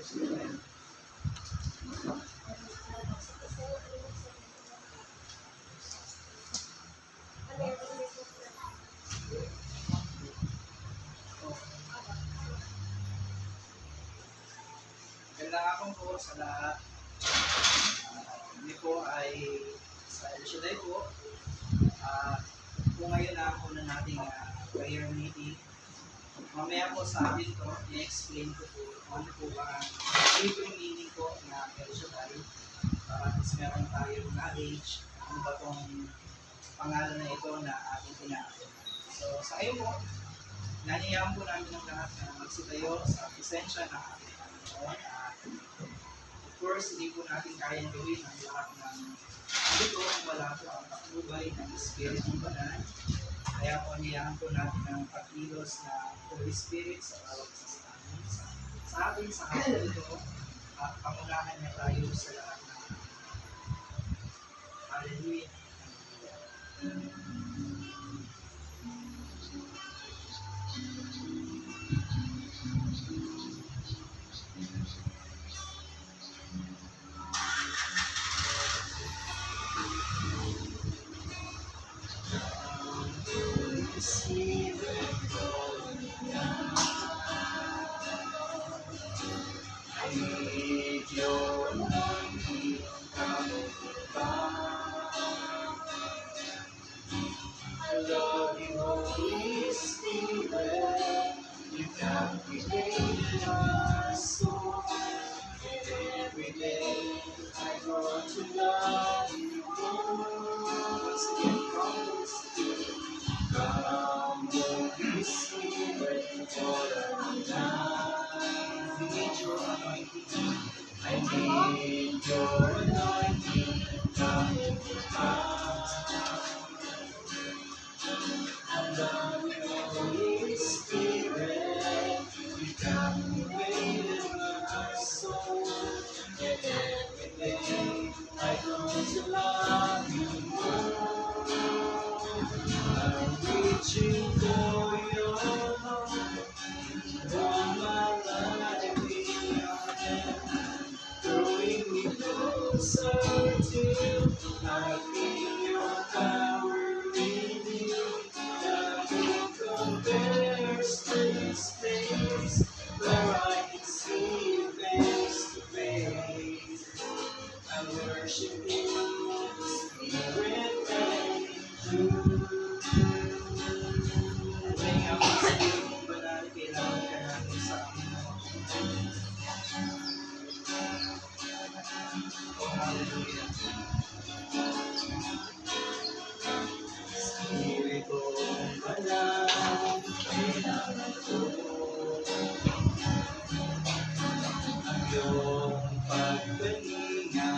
Kailangan po sa lahat. Hindi po ay sa El Shaddai po. Kung ngayon na ako na nating prayer meeting, mamaya po sa akin to, i-explain ko po ano po ba ang deeper meaning po na El Shaddai. Para mas meron tayong knowledge ano ba itong pangalan na ito na ating tinaakit. So sa iyo po, nangyayaan po namin ng lahat na magsitayo sa presensya ng ating Panginoon. Of course, hindi po natin kayang gawin ang lahat ng ito kung wala po ang patnubay ng Espiritu Banal. Kaya po niyahan po natin ang pagkilos na Holy Spirit sa bawat isa sa atin sa hapon ito at pangunahan niya tayo sa lahat ng Hallelujah. I need your anointing, come into us. And the Holy Spirit, you captivated my soul. And every day I come to love you more. I'm reaching for your love, all my life beyond. Drawing me closer till I feel your power within. Nothing compares to this place where I can see you face to face. I worship you, Spirit and truth. May ako sa iyong banal, kailangan ka natin sa amin. Hallelujah. Espiritu Banal, kailangan ko ang iyong pagkalinga,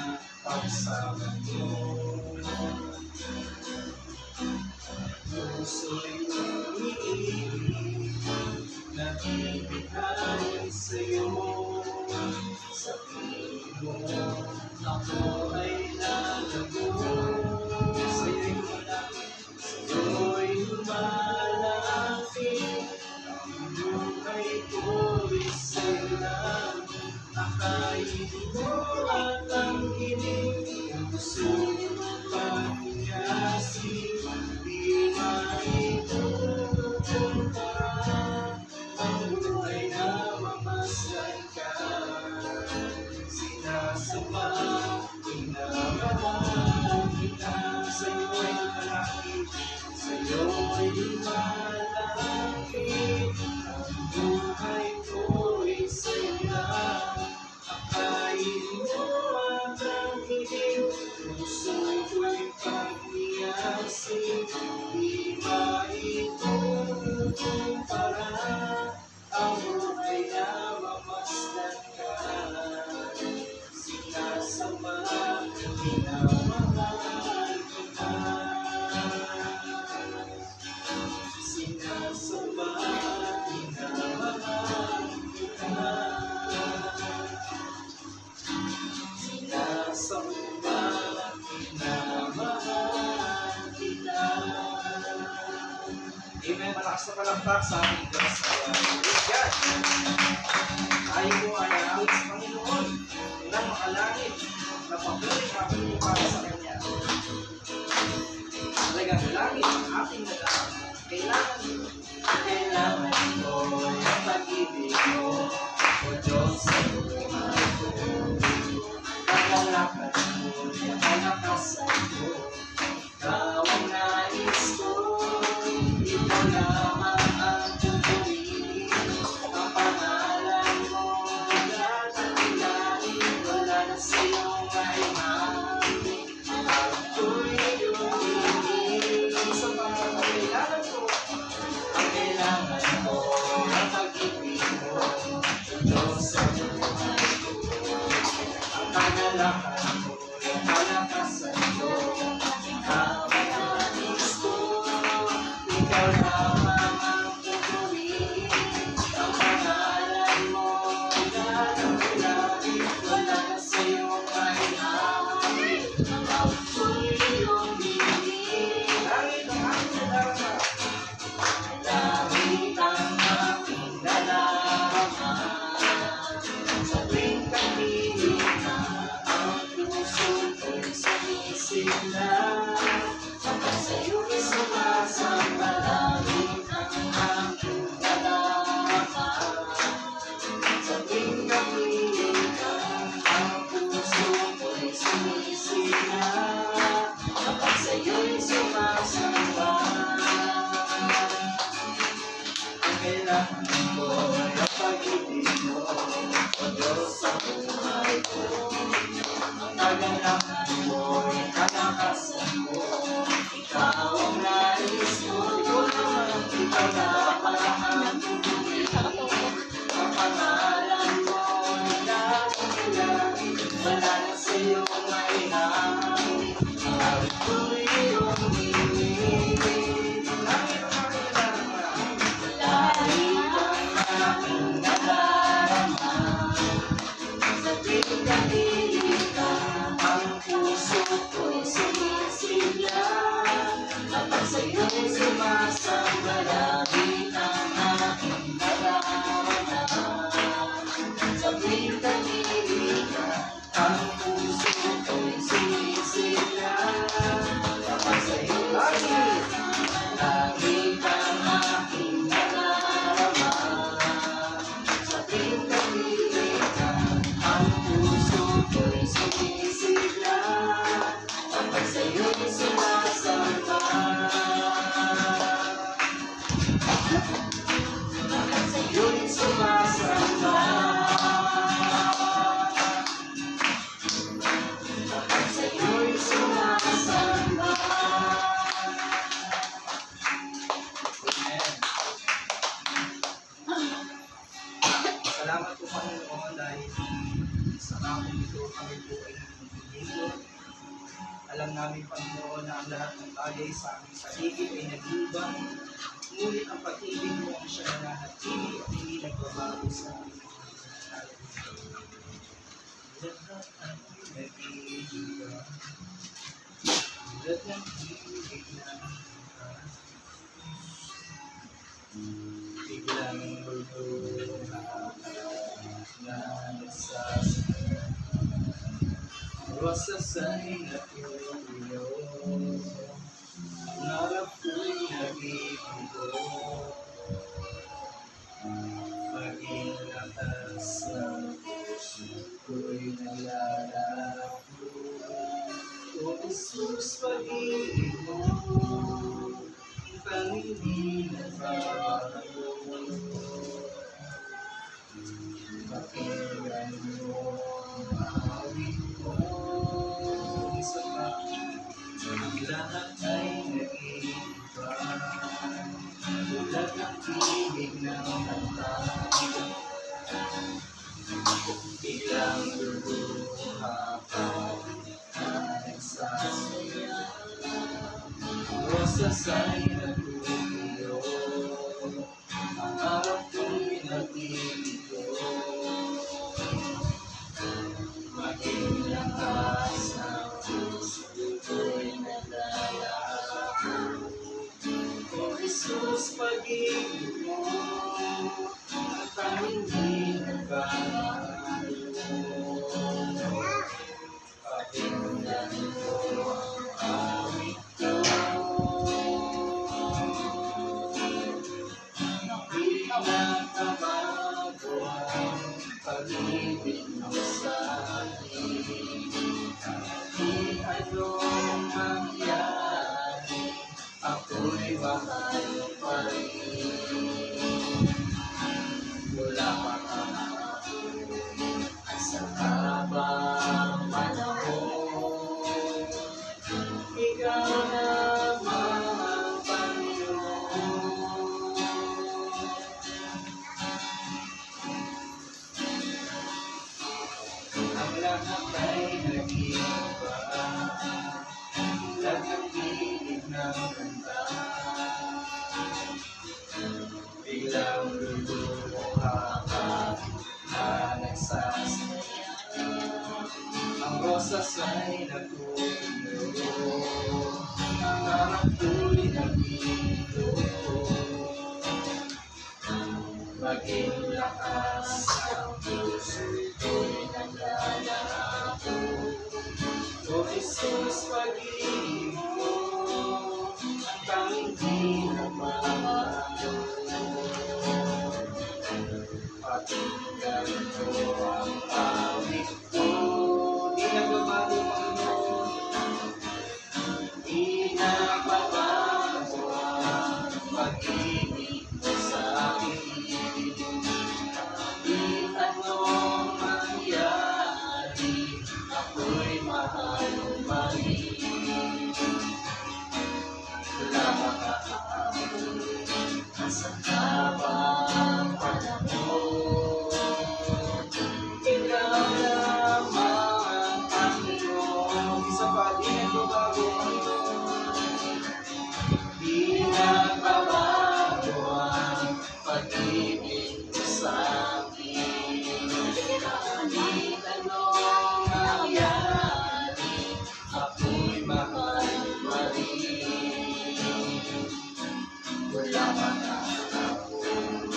pagsama ko. Puso'y umiibig, nakibigay sa'yo. Sa piling mo, ako ay lalago. Sa'yo'y malapit, sa'yo'y lumalapit. Ang buhay ko'y sa'yo lang. Akayin mo at ang hiling. Ang gusto'y pagkasi. Di maitutumpara. Ang buhay na mamasdan ka. Sinasama, minamahal kita. Sa'yo'y malapit, sa'yo'y malapit. Ang buhay ko'y sa'yo lang. Akayin mo at ang hiling. Puso ko'y pagniyasin. Di maitutumpara. Ang buhay na mamasdan ka. Sinasama, minamahal kita. Sinasama, minamahal kita. Sinasama, minamahal kita. Amen. Malakas na palakpak sa ating Diyos. Tayo po ay aawit sa Panginoon. Napabuhay ako para sa Kanya. Talagang langit ang ating nalaman. Kailangan ko ang pag-ibig mo, O Diyos sa buhay ko. Nagalakad mo, nakalakasan ko, Ikaw ang nais ko. Ikaw lamang ang pupurihin, ang pangalan mo, lahat ang ilalim, wala na sa'yong maimahin. Ako'y iyong hinihin sa mga kailangan ko. Ang kailangan ko ang pag-ibig mo, O Diyos sa buhay ko. Ang kagalakan mo, ang kalakasan ko, Ikaw ang nais ko. Ikaw lamang ang pupurihin, ang pangalan mo, lahat ang ilalim, wala na sa'yong maihahalin. Ako'y iyong hinihin. Langit ang aking nalama. Langit ang aking nalama. Sa tuwing kapiling na ang puso ko'y sumisigla. Kapag sa'yo'y sumasamba, langit ang aking nalama. Sa tuwing kapiling na ang puso ko'y sumisigla. Kapag sa'yo'y sumasamba, ang kailangan ko ay ang pag-ibig mo, O Diyos sa buhay ko. Ang kagalakan mo, ang kalakasan mo, Ikaw ang nais ko. Ikaw lamang ang pupurihin, ang pangalan mo, lahat ang ilalim, wala na sa'yong maihahalin. Ako'y iyong hinihin. Langit ang aking nalama. Langit ang aking nalama. Sa tuwing kapiling ka, ang puso ko'y sumisigla. Kapag sa'yo'y sumasamba, langit ang aking nalama. Sa tuwing kapiling ka, ang puso ko'y sumisigla. Kapag sa'yo'y sumasamba, langit ang aking nalama. Sa tuwing kapiling ka, ang puso ko'y sumisigla. Kapag sa'yo'y sumasamba, kapag sa'yo'y sumasamba, kapag sa'yo'y sumasamba. Amen. Salamat po Panginoon dahil sa kapong ito kami po ay nagpipiligo. Alam namin Panginoon na ang lahat ng bagay sa aming paligid ay nag-iibang, ngunit ang pag-ibig mo ang siya nananatili at hindi nagbabago sa amin. Lahat ang nag-iibang, lahat ng ibig biglang luluha na nagsasaya. Wasasahin at iyo, narap ko'y nabibigo. Maging lakas ng puso ko'y nalalako. O Jesus, pag-ibig mo, upang hindi nagbabago. Pakinggan mo ang awit ko sa bakit ang lahat ay nag-iiba. Tulad ng ibig ng kanta, biglang luluha ka na nagsasaya. Wasasay na tumiyo, ang harap ko'y nag-iigo. Maging lakas ng puso ko'y naglalako. O Jesus, pag-ibig mo, at ang hindi nagbabago. nagbabago ang pag-ibig mo sa akin. Kahit anong mangyari, ako'y mahal pa rin. Wala pa sa habang panahon, ikaw lamang ang Panginoon. Ang lahat ay nag-iba, tulad ng tinig ng kanta. Biglang luluha ka na nagsasaya. Ang rosas ay nagtutulo, ang ako'y nagilo. Maging lakas ang puso'y naglalako. O Jesus, pag-ibig mo, ang tanging di nagbabago. Pakinggan mo ang awit ko, di nagbabago Panginoon. Di nagbabago ang pag-ibig mo sa akin. Kahit anong mangyari, ako'y mahal pa rin. Wala makakaabot sa habang panahon. Ikaw lamang ang Panginoon. Isa pa, di nagbabago Panginoon. Di nagbabago ang pag-ibig mo sa akin. Kahit anong mangyari, ako'y mahal pa rin. Wala makakaabot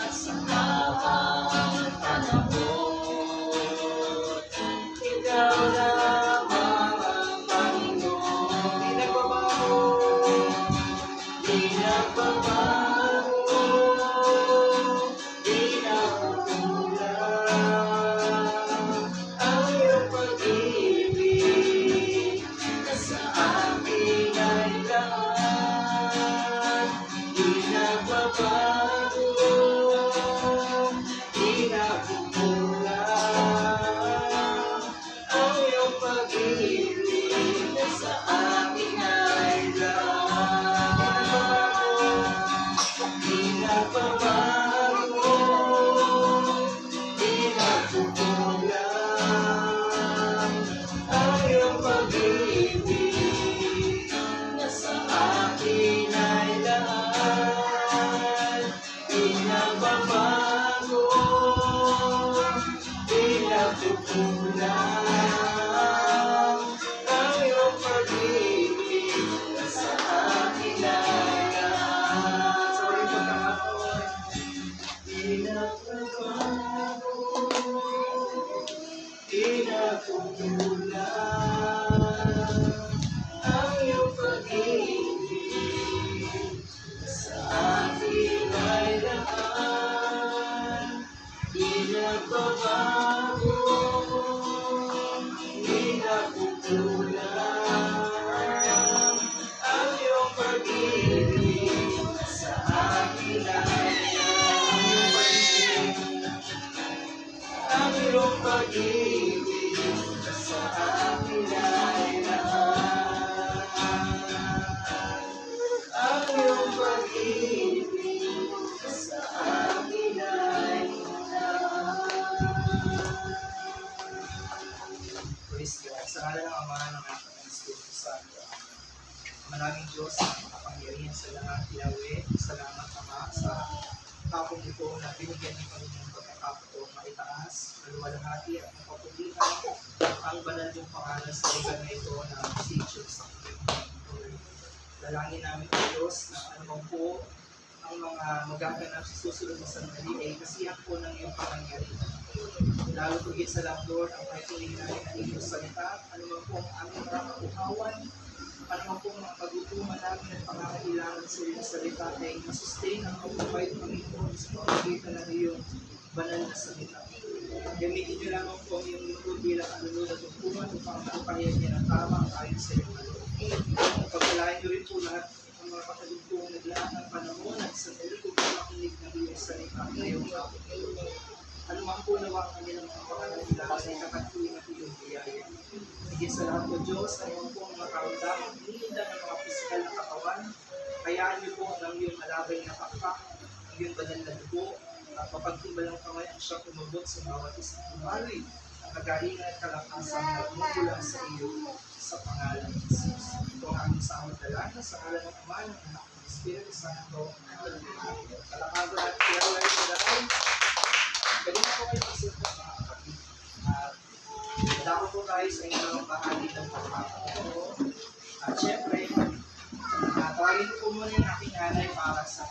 sa habang panahon. Ikaw lamang ang Panginoon. Di nagbabago, di nagbabago, di nakukulang ang iyong pag-ibig na sa akin ay lahat. Di nagbabago, di nakukulang ang iyong pag-ibig na sa akin ay lahat. Di nagbabago, di nakukulang ang iyong pag-ibig na sa akin ay lahat. Di nagbabago, di nakukulang ang iyong pag-ibig na sa akin ay lahat. Sorry po naman. Di nagbabago, di nakukulang ang iyong pag-ibig sa akin ay lahat. Di nagbabago, di nakukulang ang iyong pag-ibig sa akin ay lahat. Ang iyong pag-ibig sa akin ay lahat. Ang iyong pag-ibig sa akin ay lahat. Praise God. Sa ngala ng Ama, ng Anak, at ng Espiritu Santo. Maraming Diyos na makapangyarihan sa lahat. Yahweh, salamat Ama sa kapong ito na binigyan ng Panginoon pagkakapito maitaas, maluwalhati at mapapulihan ang banal mong pangalan sa lugar na ito na position sa Panginoon. Dalangin namin po Diyos na anumang po ang mga magaganap sa susunod na sandali ay kasihan po ng iyong pangyarihan. Lalo po sa lahat, Lord, ang paituloy namin ang iyong salita, anumang po ang aming marapakuhawan, anumang po ang pagtutuman namin at pangangailangan sa iyong salita ay masustain ang pag-provide Panginoon sa mga pamamagitan ng iyong banal na salita. Gamitin niyo lamang po ang iyong lingkod bilang alulod at tutungan upang matupayan niya ng tama ang ayon sa iyong kaloob. Pagpalain niyo rin po lahat ang mga patagugtong naglaan ng panahon at sa nalito po makinig ng iyong salita ngayong hapon. Ano man po nawa ang kanilang mga pangangailangan ay kakatuwin at iyong biyaya. Higit sa lahat po Diyos, ayaw po ang mga kaundang hininda ng mga pisikal na katawan. Hayaan niyo po ng iyong alabay na pakpak, ang iyong banal na dugo, at mapagtimbalang kamay ang siya kumabot sa bawat isang kumari, ang kagalingan at kalakasan na nagmumula sa iyo sa pangalan ng Jesus. Ito ang aming samang dalangin sa ngalan ng Ama ng Anak ng Espiritu Santo. Kalakasan at kiyaway sa dalay. Kanina po kayo magsilip sa mga kapatid. At dako po tayo sa inyong bahagi ng pagpapakito. At syempre, tawagin ko muna yung aking nanay para sa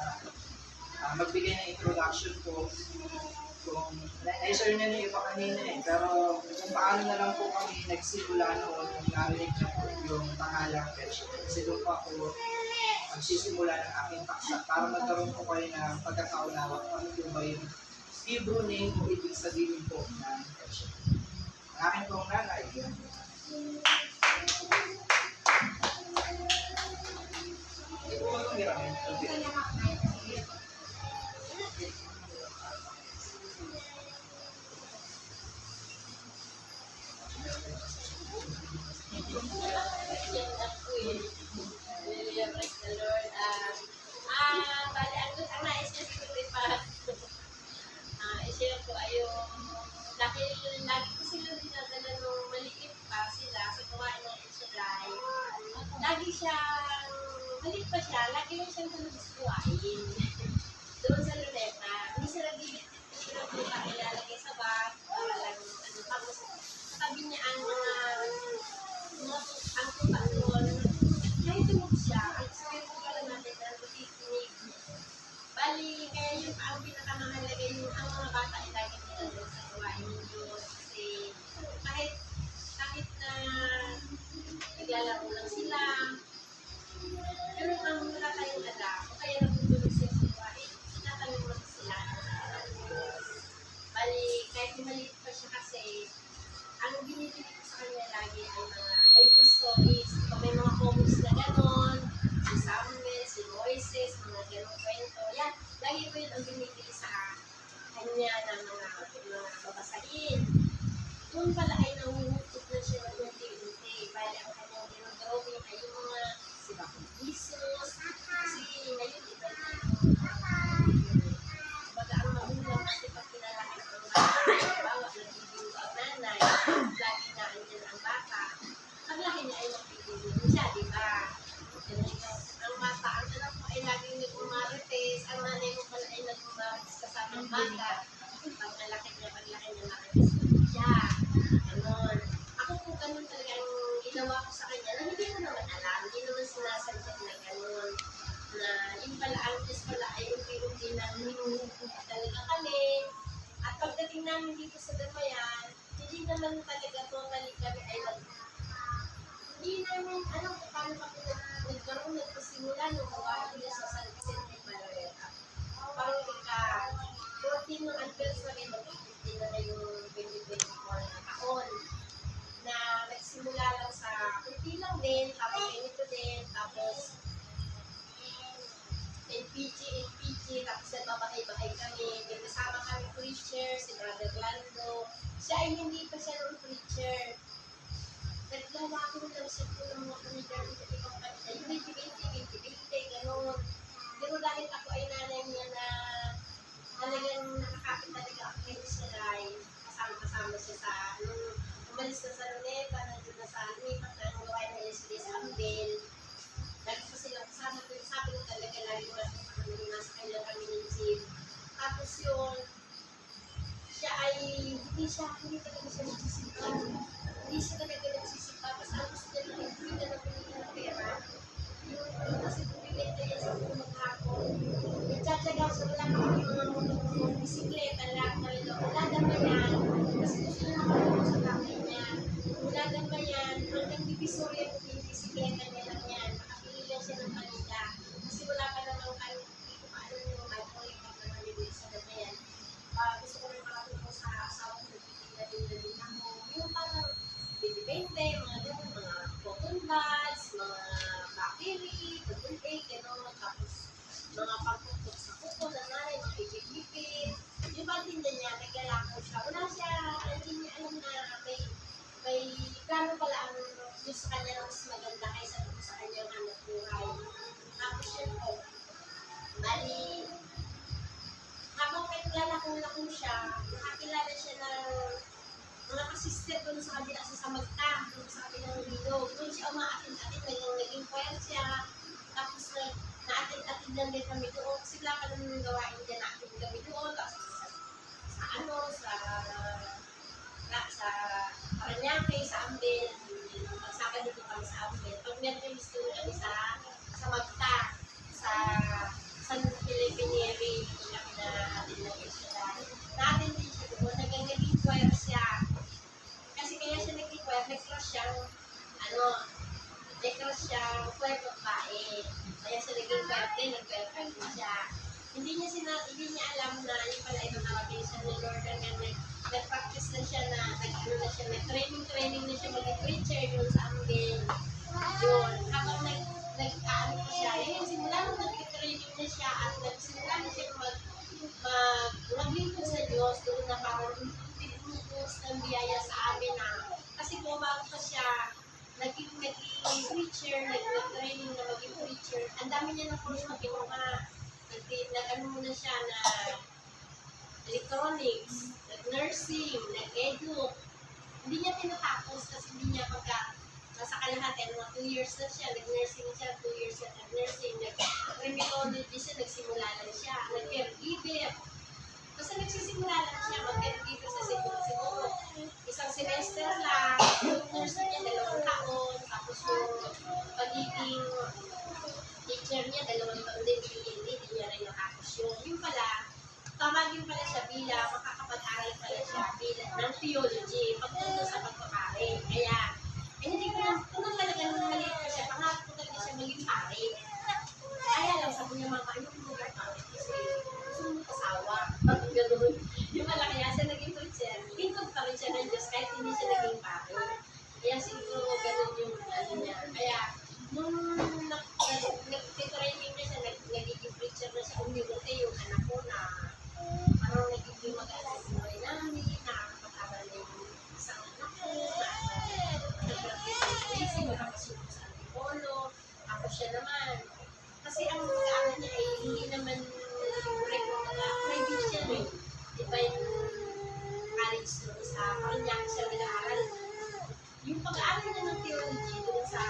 magbigay ng introduction po. Kung na-share na yung iba kanina pero kung paano na lang po kami nagsimula noon kung narinig na po yung pangalang version. Kasi doon po ako magsisimula ng aking paksa para magkaroon po kayo ng pagkakaunawa kung ano po ba yung Hebrew name o ibig sabihin po ng version. Ang aking pong nanay, hindi po matungiramin. Lagi ko sila dinadala nung maliit pa sila sa gawain ng Elsaday. Lagi siyang, maliit pa siya, lagi lang siyang tulubis-buhain. Doon sa luneta, hindi sila bibit-bit ng puta, ilalagay sa bag, para lang, tapos sabi niya ang ang puta doon, kahit tumog siya, ang sabi ko pala natin na tinig. Bali, kaya yung ang pinakamahalaga yung ang mga bata ay lagi nila doon sa gawain ng Diyos. Kasi kahit na naglalaro lang sila, pero ang wala tayong alam, o kaya natutulog sila sa gawain, tinatanong mo sila ng Diyos. Bali, kahit maliit pa siya kasi, ang binibili ko sa kanya lagi ay mga Bible stories. Kung may mga comics na gano'n, si Samuel, si Moises, mga gano'ng kwento. Yan, lagi ko yun ang binibili sa kanya ng mga babasahin. Doon pala ay nanguhutot na siya ng unti-unti. Bali, ang kanyang dinodrawing ay yung mga si Bakong Jesus. Kasi ngayon, iba na baga ang magulang kasi pag pinalaki ng bata, bawa nagbibigo ang nanay, lagi na andyan ang bata. Paglaki niya ay nagbibigo siya, di ba? Ang bata, ang anak mo ay laging nagmamarites, ang nanay mo pala ay nagmamarites kasama ng bata. Paglaki niya, nakakis siya. Ganon. Ako po ganun talaga ang ginawa ko sa kanya na hindi ko naman alam, hindi naman sinasadya na ganon. Na yung pala, ang Diyos pala ay unti-unti na hinuhugot talaga kami. At pagdating namin dito sa Damayan, hindi naman talaga totally kami ay hindi namin, paano kami nagkaroon, nagpasimula nung gawain niya sa San Vicente Manuela. Parang 14 ng anniversary, mag-15 na yung 2024 na taon. Na nagsimula lang sa kunti lang din, tapos ganito din, tapos LPG, tapos nagbabahay-bahay kami, may kasama kami preacher, si Brother Lando. Siya ay hindi pa siya ng preacher. Naglawa ko ng siya po ng mga preacher, ibang kanila, yung 20-20, gano'n. Pero dahil ako ay nanay niya na talagang nakakapit talaga ako kay Israel, kasama-kasama siya sa, nung umalis na sa Luneta, nandun na sa Lumipat na ang gawain na Leslie sa Ambel. Lagi ko silang kasama ko, sabi ko talaga lagi ko nasa kanya kami ng jeep. Tapos yun, siya ay, hindi talaga siya nagsisipa. Hindi siya talaga nagsisipa. Tapos ang gusto niya lang, hindi na nabili ng pera. Yung kasi bumibenta yan sa mga maghapon. Nagtsatsaga sa wala pa kami mga bisikleta lang. Wala naman yan. Kasi gusto niya makatulong sa tatay niya. Wala naman yan. Hanggang divisoria ko yung bisikleta niya lang yan. Makapili lang siya ng kanila. Kasi wala pa naman kami. Hindi ko paano yung mag-collect na nalibig sa kanya yan. po siya, nakakilala siya ng mga kasister doon sa kabila sa Magta, doon sa kabilang bilog. Doon siya umaatin-atin, naging choir siya. Tapos naatin-atin lang din kami doon. Kasi wala ka naman gawain dyan, naatin kami doon. Tapos sa Paranaque, sa Ambel. Magsaka dito kami sa Ambel. Pag Mercury's doon kami sa Magta, sa San Felipe Neri, doon kami na atin lang siya. Naatin din siya doon, naging choir siya. Kasi kaya siya naging choir, nag-crush siyang choir babae. Kaya siya naging choir din, nag-choir din siya. Hindi niya alam na yung pala ito natin siya ng Lord hanggang nag-practice na siya nag-training na siya maging preacher doon sa Ambel. Yun, habang nag-ano pa siya, simula nung nag-training na siya at nagsimula na siya maglingkod sa Diyos, doon na parang pinupos ng biyaya sa amin na kasi bago pa siya naging preacher, nag-training na maging preacher. Ang dami niya na course maging nag-ano muna siya na electronics, nag-nursing, nag-edu. Hindi niya tinatapos kasi hindi niya nasa kalahati, mga 2 years na siya, nag-nursing siya, 2 years na nag-nursing, nag-rheumatology siya, nagsimula lang siya, nag-caregiver. Kasi nagsisimula lang siya, mag-caregiver sa siguro. Isang semester lang, yung nursing niya 2 taon, tapos yung pagiging teacher niya 2 taon din, hindi niya rin nakapos yun. Yung pala, tamagin pala siya bilang, makakapag-aral pala siya bilang ng theology, pagpunta sa pagpapare. Kaya, hindi ko lang, kung talagang maliit pa siya, pangarap ko talaga siya maging pare. Kaya lang, sabi niya mga yung mga pare, kasi gusto mo kasawa. Ganun. Yung pala kaya siya naging preacher, lingkod pa rin siya ng Diyos kahit hindi siya naging pare. Kaya siguro ganun yung ano niya. Kaya, nung nag-training na siya, nagiging preacher na siya, umibuti yung anak ko na parang nagiging mag-alas yung buhay namin, nakakapag-aral na yung isang anak ko, nag-practice, makapasuko sa Antipolo, ako siya naman. Kasi ang pag-aaral niya ay hindi naman private siya eh. Diba yung college doon sa Paranaque siya nag-aaral. Yung pag-aaral niya ng theology doon sa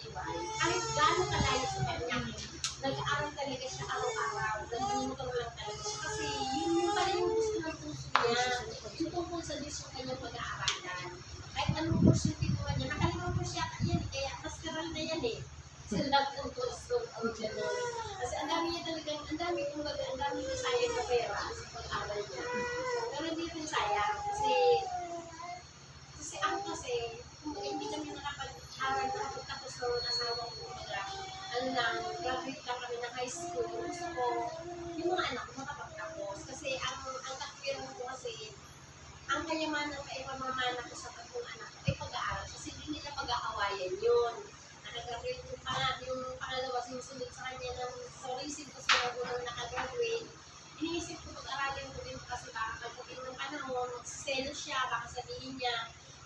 Diway, kahit gano'n kalayo sa Paranaque, nag-aaral talaga siya araw-araw. Nag-monitor lang talaga siya. Kasi yun pala yung gusto ng puso niya. Yung tungkol sa Diyos yung kanyang pag-aaralan. Kahit anong course yung tinuha niya, nakalimang course yata yan. Kaya pastoral na yan eh. Sa lahat ng course doon. Kasi ang dami niya talagang, ang dami niya sayang na pera sa pag-aaral niya. Pero hindi rin sayang. Kasi hindi kami nakapag-aral na tapos ng asawa ko. Graduate lang kami ng high school. Gusto ko, yung mga anak ko makapagtapos. Kasi ang takbiran ko kasi, ang kayamanan pa ipamamana ko sa tatlong anak ko ay pag-aaral. Kasi hindi nila pag-aawayan yun. Nakagraduate yung pangalawa, sinusunod sa kanya ng tourism kasi nung nakagraduate. Iniisip ko pag-aralin ko din kasi baka pagdating ng panahon, magsiselo siya, baka sabihin niya,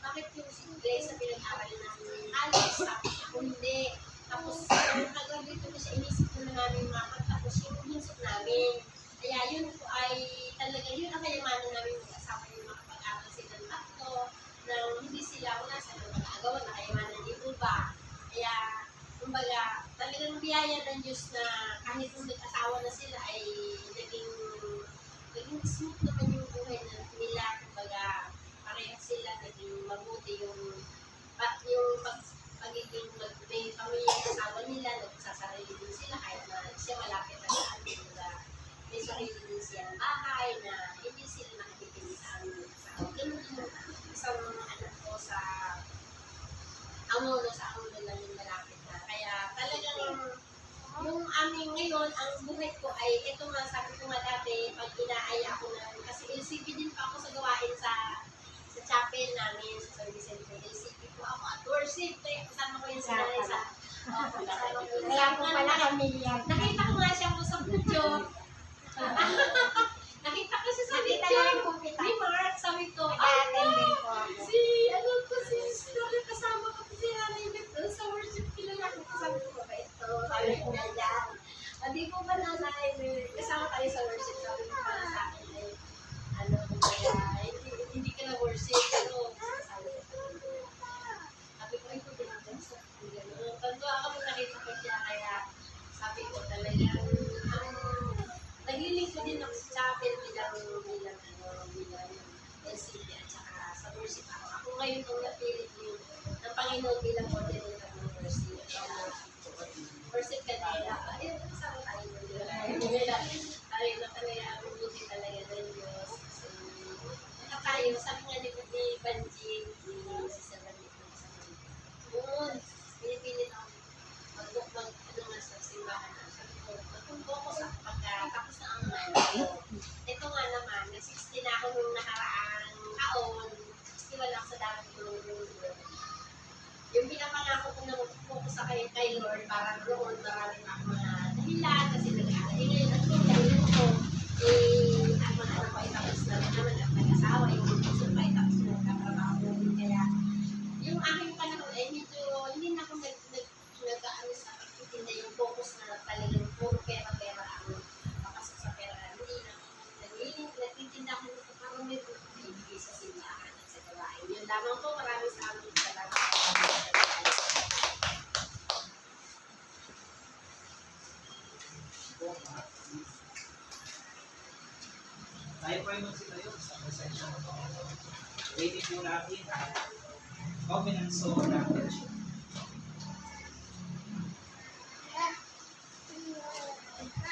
bakit yung si Grace na pinag-aralan ng college, tapos ako hindi. Tapos, nag-graduate ko siya, inisip ko na namin makapagtapos yung hinsok namin. Kaya yun po ay talaga, yun ang kayamanan namin mag-asawa yung makapag-aral silang tatlo, na hindi sila wala sa mag-agawa na kayamanan ni Uba. Kaya, kumbaga, talagang biyaya ng Diyos na kahit nung nag-asawa na sila ay naging smooth naman yung buhay nila. Kumbaga, parehas sila, naging mabuti yung pagiging may pamilya ng asawa nila, nagsasarili din sila kahit na siya malapit na sa amin. May sarili din siyang bahay na hindi sila nakatitingin sa amin. Ganun din isang anak ko sa Amuno lang yung malapit na. Kaya talagang yung aming ngayon, ang buhay ko ay, ito nga, sabi ko nga dati, pag inaaya ako na, kasi LCP din pa ako sa gawain sa chapel namin, sa San Vicente, LCP po ako at worship. Kaya kasama ko yung sinanay sa Kaya po pala kami yan. Nakita ko nga siya po sa video. Nakita ko siya sa video. Ni Mark, sabi ko, si Sister, kasama ko si Nanay Beth sa worship kilala ko. Sabi ko, ba ito? Sabi ko na yan. Hindi ko ba Nanay, kasama tayo sa worship, sabi ko para sa akin. Panginoon bilang coordinator ng worship. Worship ka nila. Ayun, kasama tayo nun. Tayo na talaga, ang buti talaga ng Diyos. Kasi, tayo, sabi nga ni Banjing, si Sarani, noon, pinipilit ako ano nga sa simbahan na. Sabi ko, magtungko ko sa pagkatapos na ang ano. Ito nga naman, na 60 na ako nung nakaraang taon, 61 ako sa dapat nung yung pinapangako ko na mag-focus sa kay Lord, para roon marami na ako mga dahilan kasi nag-aaral. Ngayon, at kung dahilan ko, ang mga ano ko ay tapos na rin naman at nag-asawa, yung mga puso pa ay tapos na nagkatrabaho. Kaya, yung aking panahon ay medyo, hindi na ako nag-ano sa pagtitinda yung focus na talagang puro pera-pera ang makasok sa pera. Hindi na nagtitinda ako nito para may bibigay sa simbahan at sa gawain. Yun lamang po, maraming salamat. Tayo po ay magsitayo sa presensya ng Panginoon. Waiting po natin ang covenant soul natin.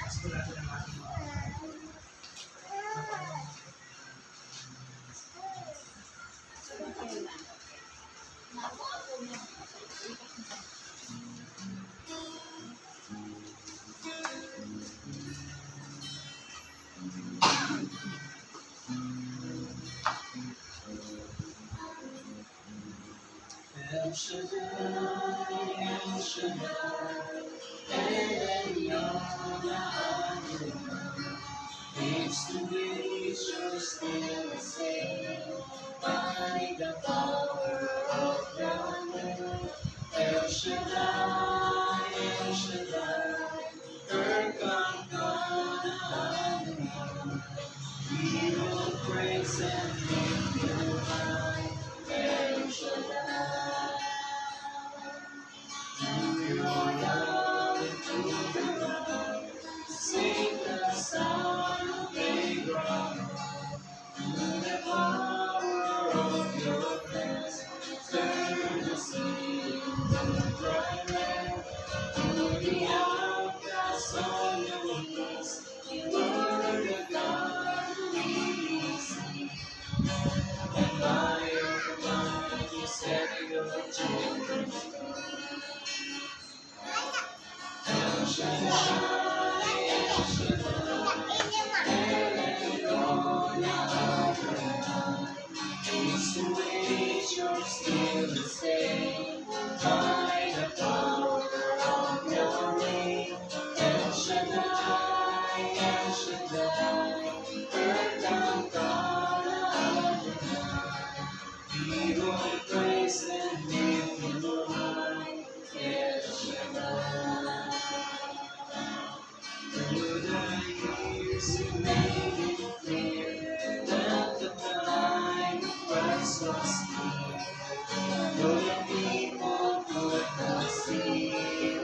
Gusto natin ang ating El Shaddai, El Shaddai, Elyon Adonai. Age to age, you're still the same. By the power of your name. El Shaddai, El Shaddai, Erkamkana Adonai. We will praise and make you high. El Shaddai. Sing the sound of Abraham, the power of your hands, turn the sea into dry land, to the outcasts on your knees, you were the God we see, and by your command you set your children free. El Shaddai, El Shaddai, Elyon Adonai. Age to age, you're still the same. By the power of your name. El Shaddai, El Shaddai, Erkamkana Adonai. We will praise and lift you high. El Shaddai. Through the years you made it clear that the time of Christ was near. Though the people could not see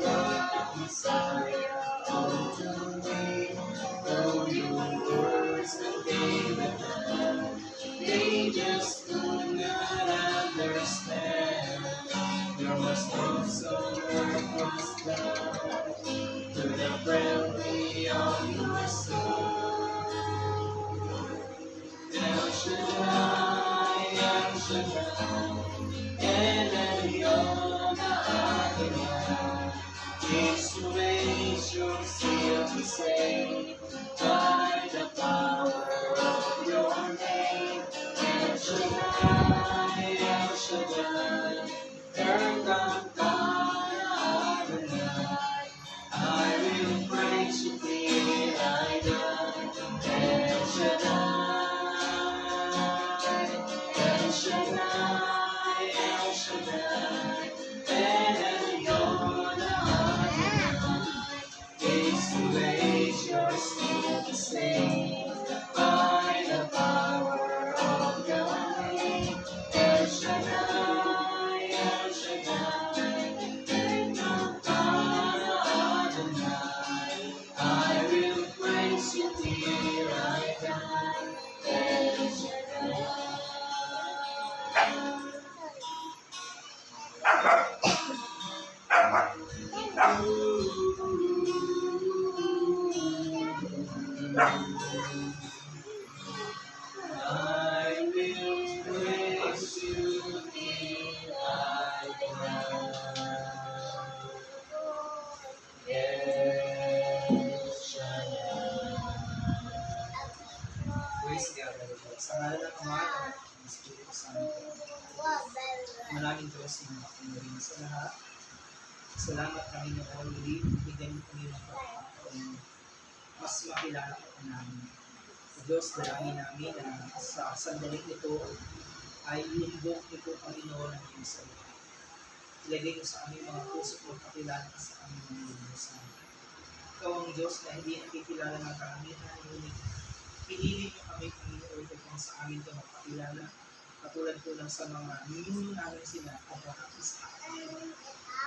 what the Messiah ought to be, though your words conveyed the plan, they just could not understand. There was no so work was done to the friendly on your soul. El Shaddai, El Shaddai, Elyon Adonai. Age to age, you're still the same. By the power of your name. El Shaddai, El Shaddai, Erkamkana Adonai. I will praise you till I die. El Shaddai, El Shaddai, El Shaddai, Elyon Adonai. Age to age, you're I will praise you till I die. El Shaddai. Praise God, everybody. Sa ngalan ng Ama, ng Espiritu Santo. Maraming Diyos na makinig sa lahat. Salamat kami noon, muli, bigyan niyo kami ng pagkakataon. Mas makilala ka namin. Sa Diyos, dalangin namin na sa sandaling ito ay iimbok niyo po kami noon ng iyong salita. Ilagay niyo sa aming mga puso at pakilala ka sa aming mga lubusan. Ikaw ang Diyos na hindi nakikilala ng karamihan, ngunit pinili niyo kami Panginoon upang sa amin ito magpakilala. Katulad po lang sa mga ninuno namin sila at Isaac.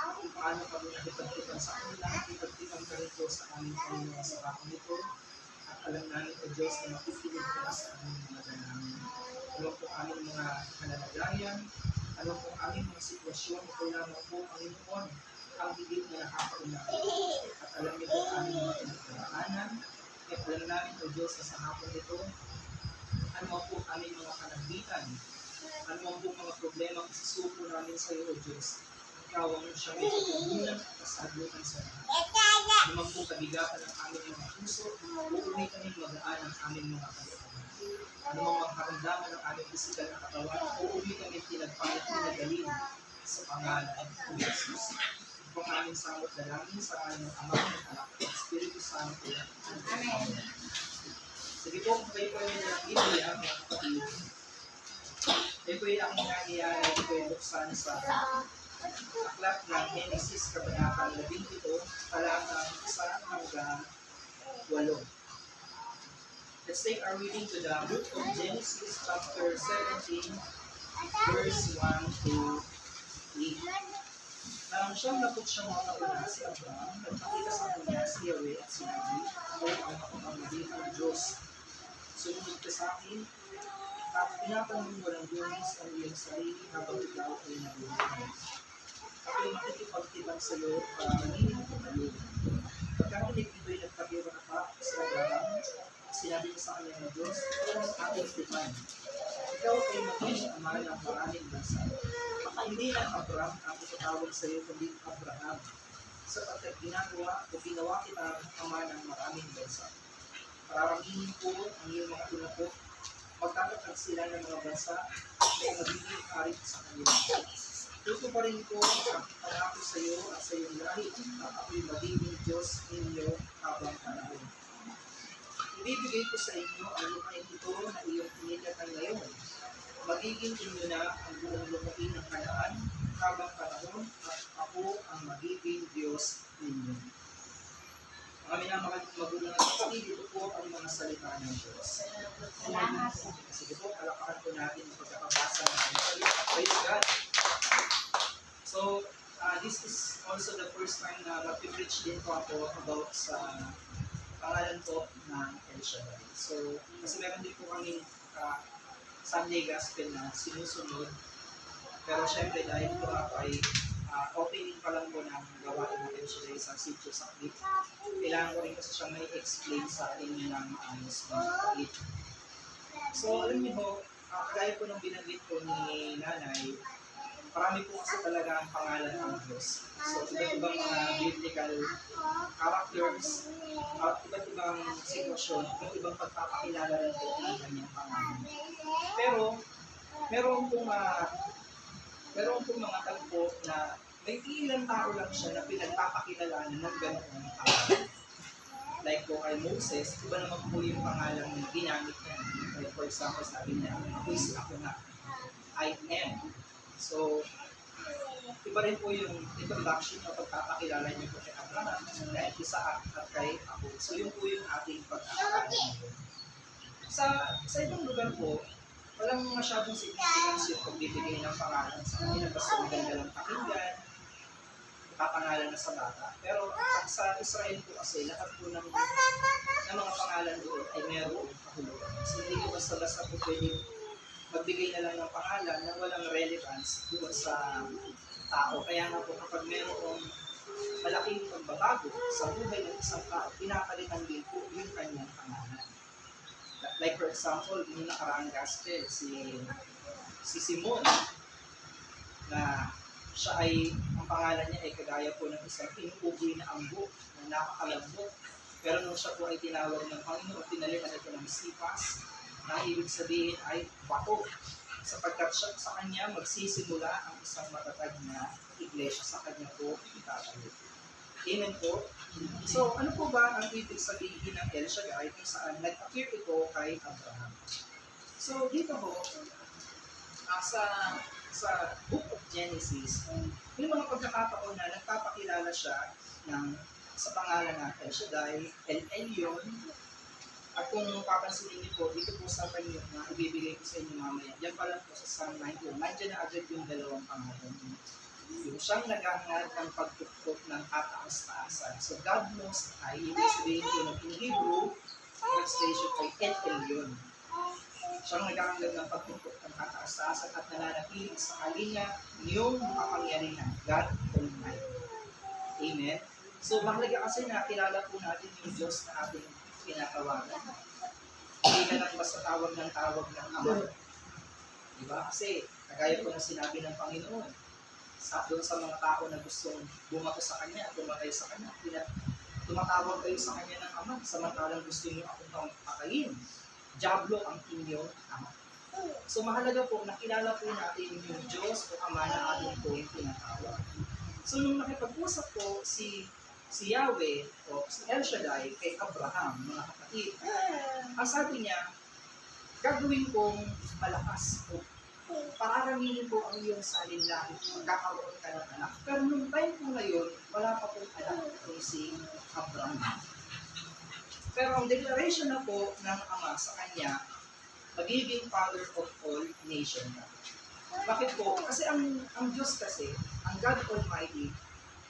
Kung paano kami nakipagtipan sa kanila, nakipagtipan ka rin po sa aming Panginoon sa rakong ito. At alam namin o Diyos na makikinig ka sa aming mga dalangin. Alam po aming mga kalalagayan, alam po aming mga sitwasyon, ito lamang po Panginoon ang higit na nakakaunawa. At alam niyo po aming mga pinagdaraanan, at alam namin o Diyos na sa hapon ito, ano po aming mga kanagbitan, ano po mga problema ang isusuko namin sa iyo o Diyos. Ikaw ang siyang ipagpunan at kasagutan sa lahat. Ano po kabigatan ng aming mga puso, uuwi kami magaan ang aming mga kalooban. Ano mang makaramdaman ng aming pisikal na katawan, uuwi kami pinagpalit na nagaling sa pangalan ng Jesus. Ito ang aming samot na namin sa aming Ama ng Anak ng Espiritu Santo. Amen. Sige po, kung kayo po ay ng Biblia, mga kapatid, ito po yung aking nangyayari, ito po yung buksan sa aklat ng Genesis, Kabanata 12, talatang 1 hanggang 8. Let's take our reading to the book of Genesis, chapter 17, verse 1 to 8. Nang siyang napot siyang mga kauna si Abraham, nagpakita sa kanya si Yahweh at sinabi, "Ako ang makapangyarihang Diyos. Sumunod ka sa akin, at pinapanong walang lunis ang iyong sarili habang ikaw ay nabuhay. Ako'y makikipagtibag sa iyo para maninig ko kayo." Pagkarinig ito'y nagkabira na pa sa Abraham, sinabi niya sa kanya ng Diyos, "Ito ang ating tipan. Ikaw ay maging ama ng maraming bansa." Hindi lang Abraham ang itatawag sa iyo, kundi Abraham, sapagkat ginawa kita ama ng maraming bansa. Pararamihin ko ang iyong mga anak, magtatatag sila ng mga bansa, kaya magiging hari sa kanila. Tuto pa rin ko ang pangako sa iyo at sa iyong lahi, at ako'y magiging Diyos ninyo habang panahon. Ibibigay ko sa inyo ang lupain ito na iyong pinilatan ngayon. Magiging inyo na ang buong lupain ng Kanaan habang panahon, at ako ang magiging Diyos ninyo. Mga minamahal magulang at kapatid, ito po ang mga salita ng Diyos. Sige po, palakpakan po natin ang pagkakabasa ng mga salita. Praise God! So, this is also the first time na mag-preach din po ako about sa pangalan po ng El Shaddai. So, kasi meron din po kami Sunday Gospel na sinusunod. Pero syempre dahil po ako ay opening pa lang po ng gawain ng El Shaddai sa sitio sa clip, kailangan ko rin kasi siyang may explain sa inyo ng maayos ng kapatid. So, alam niyo po, kagaya po ng binanggit po ni Nanay, marami po kasi talaga ang pangalan ng Diyos. So, iba't ibang mga biblical characters, at iba't ibang sitwasyon, iba't ibang pagpapakilala rin po ng kanyang pangalan. Pero, meron pong mga tagpo na may ilang tao lang siya na pinagpapakilalanan ng ganoong pangalan. Like po kay Moses, iba naman po yung pangalan na ginamit niya. Like for example, sabi niya, ako nga, I am. So, iba rin po yung introduction o pagpapakilala niyo po kay Abraham, kay Isaac at kay ako. So, yun po yung ating pagkakaalam. Sa ibang lugar po, walang masyadong significance yung pagbibigay ng pangalan sa kanila. Basta maganda lang pakinggan, papangalan na sa bata. Pero sa Israel po kasi, lahat po ng mga pangalan doon ay merong kahulugan. So, hindi ko basta-basta po pwede magbigay na lang ng pangalan na walang relevance doon sa tao. Kaya nga po kapag merong malaking pagbabago sa buhay ng isang tao, pinapalitan din po yung kanyang pangalan. Like for example, yung nakaraang gospel, si Simon, na siya ay, ang pangalan niya ay kagaya po ng isang inuugoy na ambo na napakalambot. Pero nung siya po ay tinawag ng Panginoon, pinalitan ito ng sipas, na ibig sabihin ay bato. Sapagkat siya, sa kanya magsisimula ang isang matatag na iglesia, sa kanya po itatayo. Amen po. So, ano po ba ang ibig sabihin ng El Shaddai kung saan nag-appear ito kay Abraham? So, dito po, sa Book of Genesis, may mga pagkakataon na nagpapakilala siya sa pangalan ng El Shaddai, El Elyon, at kung papansinin niyo po, dito po sa panyo na ibibigay ko sa inyo mamaya, yan pa lang po sa Psalm 91, nandiyan na agad yung dalawang pangalan. Yung siyang naghahangad ng pagtuktok ng kataas-taasan. So God Most High, ibig sabihin ko ng in Hebrew, translation ay El Elyon. Siyang naghahangad ng pagtuktok ng kataas-taasan at nananatiling sa kalinga niyong makapangyarihan, God Almighty. Amen? So mahalaga kasi na kilala po natin yung Diyos na ating tinatawagan. Hindi na lang basta tawag ng Ama. Diba? Kasi, kagaya po na sinabi ng Panginoon, doon sa mga tao na gustong bumato sa Kanya, tumatay sa Kanya, tumatawag kayo sa Kanya ng Ama, samantalang gusto niyo akong patayin. Diablo ang inyong ama. So, mahalaga po, nakilala po natin yung Diyos o Ama na ating po yung tinatawag. So, nung nakipag-usap po si Yahweh o si El Shaddai kay Abraham, mga kapatid, ang sabi niya, gagawin kong malakas po. Pararamihin po ang iyong salinlahi, magkakaroon ka ng anak. Pero nung time po ngayon, wala pa pong anak kung si Abraham. Pero ang declaration na po ng Ama sa kanya, magiging Father of all nation na. Bakit po? Kasi ang Diyos kasi, ang God Almighty,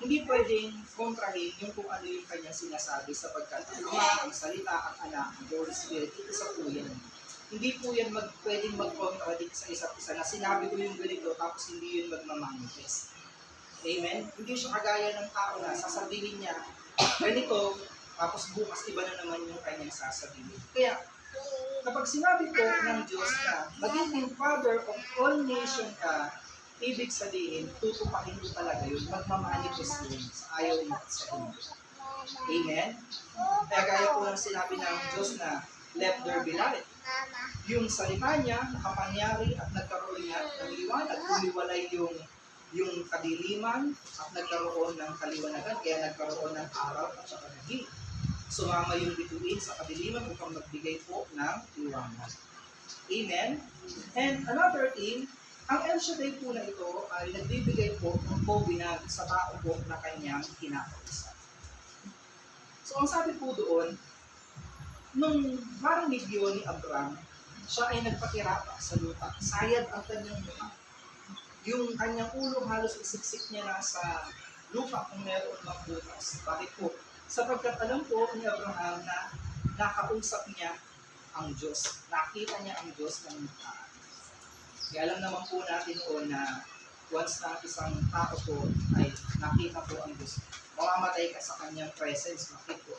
hindi pwedeng kontrahin yung kung ano yung kanyang sinasabi sapagkat ang Ama, ang Salita, ang Anak, ang Holy Spirit, ito sa po yan. Hindi po yan pwedeng mag-contradict sa isa't isa na sinabi ko yung ganito tapos hindi yun magmamanifest. Amen? Hindi siya kagaya ng tao na sasabihin niya, ganito, tapos bukas iba na naman yung kanyang sasabihin. Kaya, kapag sinabi po ng Diyos na magiging Father of all nation ka, ibig sabihin, tutupakin mo talaga yun, magmamanifest yun sa ayaw mo at sa inyo. Amen? Kaya gaya po ng sinabi ng Diyos na, let there be light. Yung salita niya, nakapangyari at nagkaroon niya ng liwanag. Umiwalay yung kadiliman at nagkaroon ng kaliwanagan, kaya nagkaroon ng araw at saka naging. Sumama yung bituin sa kadiliman upang magbigay po ng liwanag. Amen? And another thing, ang El Shaddai po na ito ay nagbibigay po ng pobinag sa tao po na kanyang kinakausap. So ang sabi po doon, nung marinig yun ni Abraham, siya ay nagpakirapa sa lupa. Sayad ang kanyang mukha. Yung kanyang ulo halos isiksik niya na sa lupa kung meron mang butas. Bakit po? Sapagkat alam po ni Abraham na nakausap niya ang Diyos. Nakita niya ang Diyos ng mukha. Kaya alam naman po natin noon na once na isang tao po ay nakita po ang Diyos, mamamatay ka sa kanyang presence. Bakit po?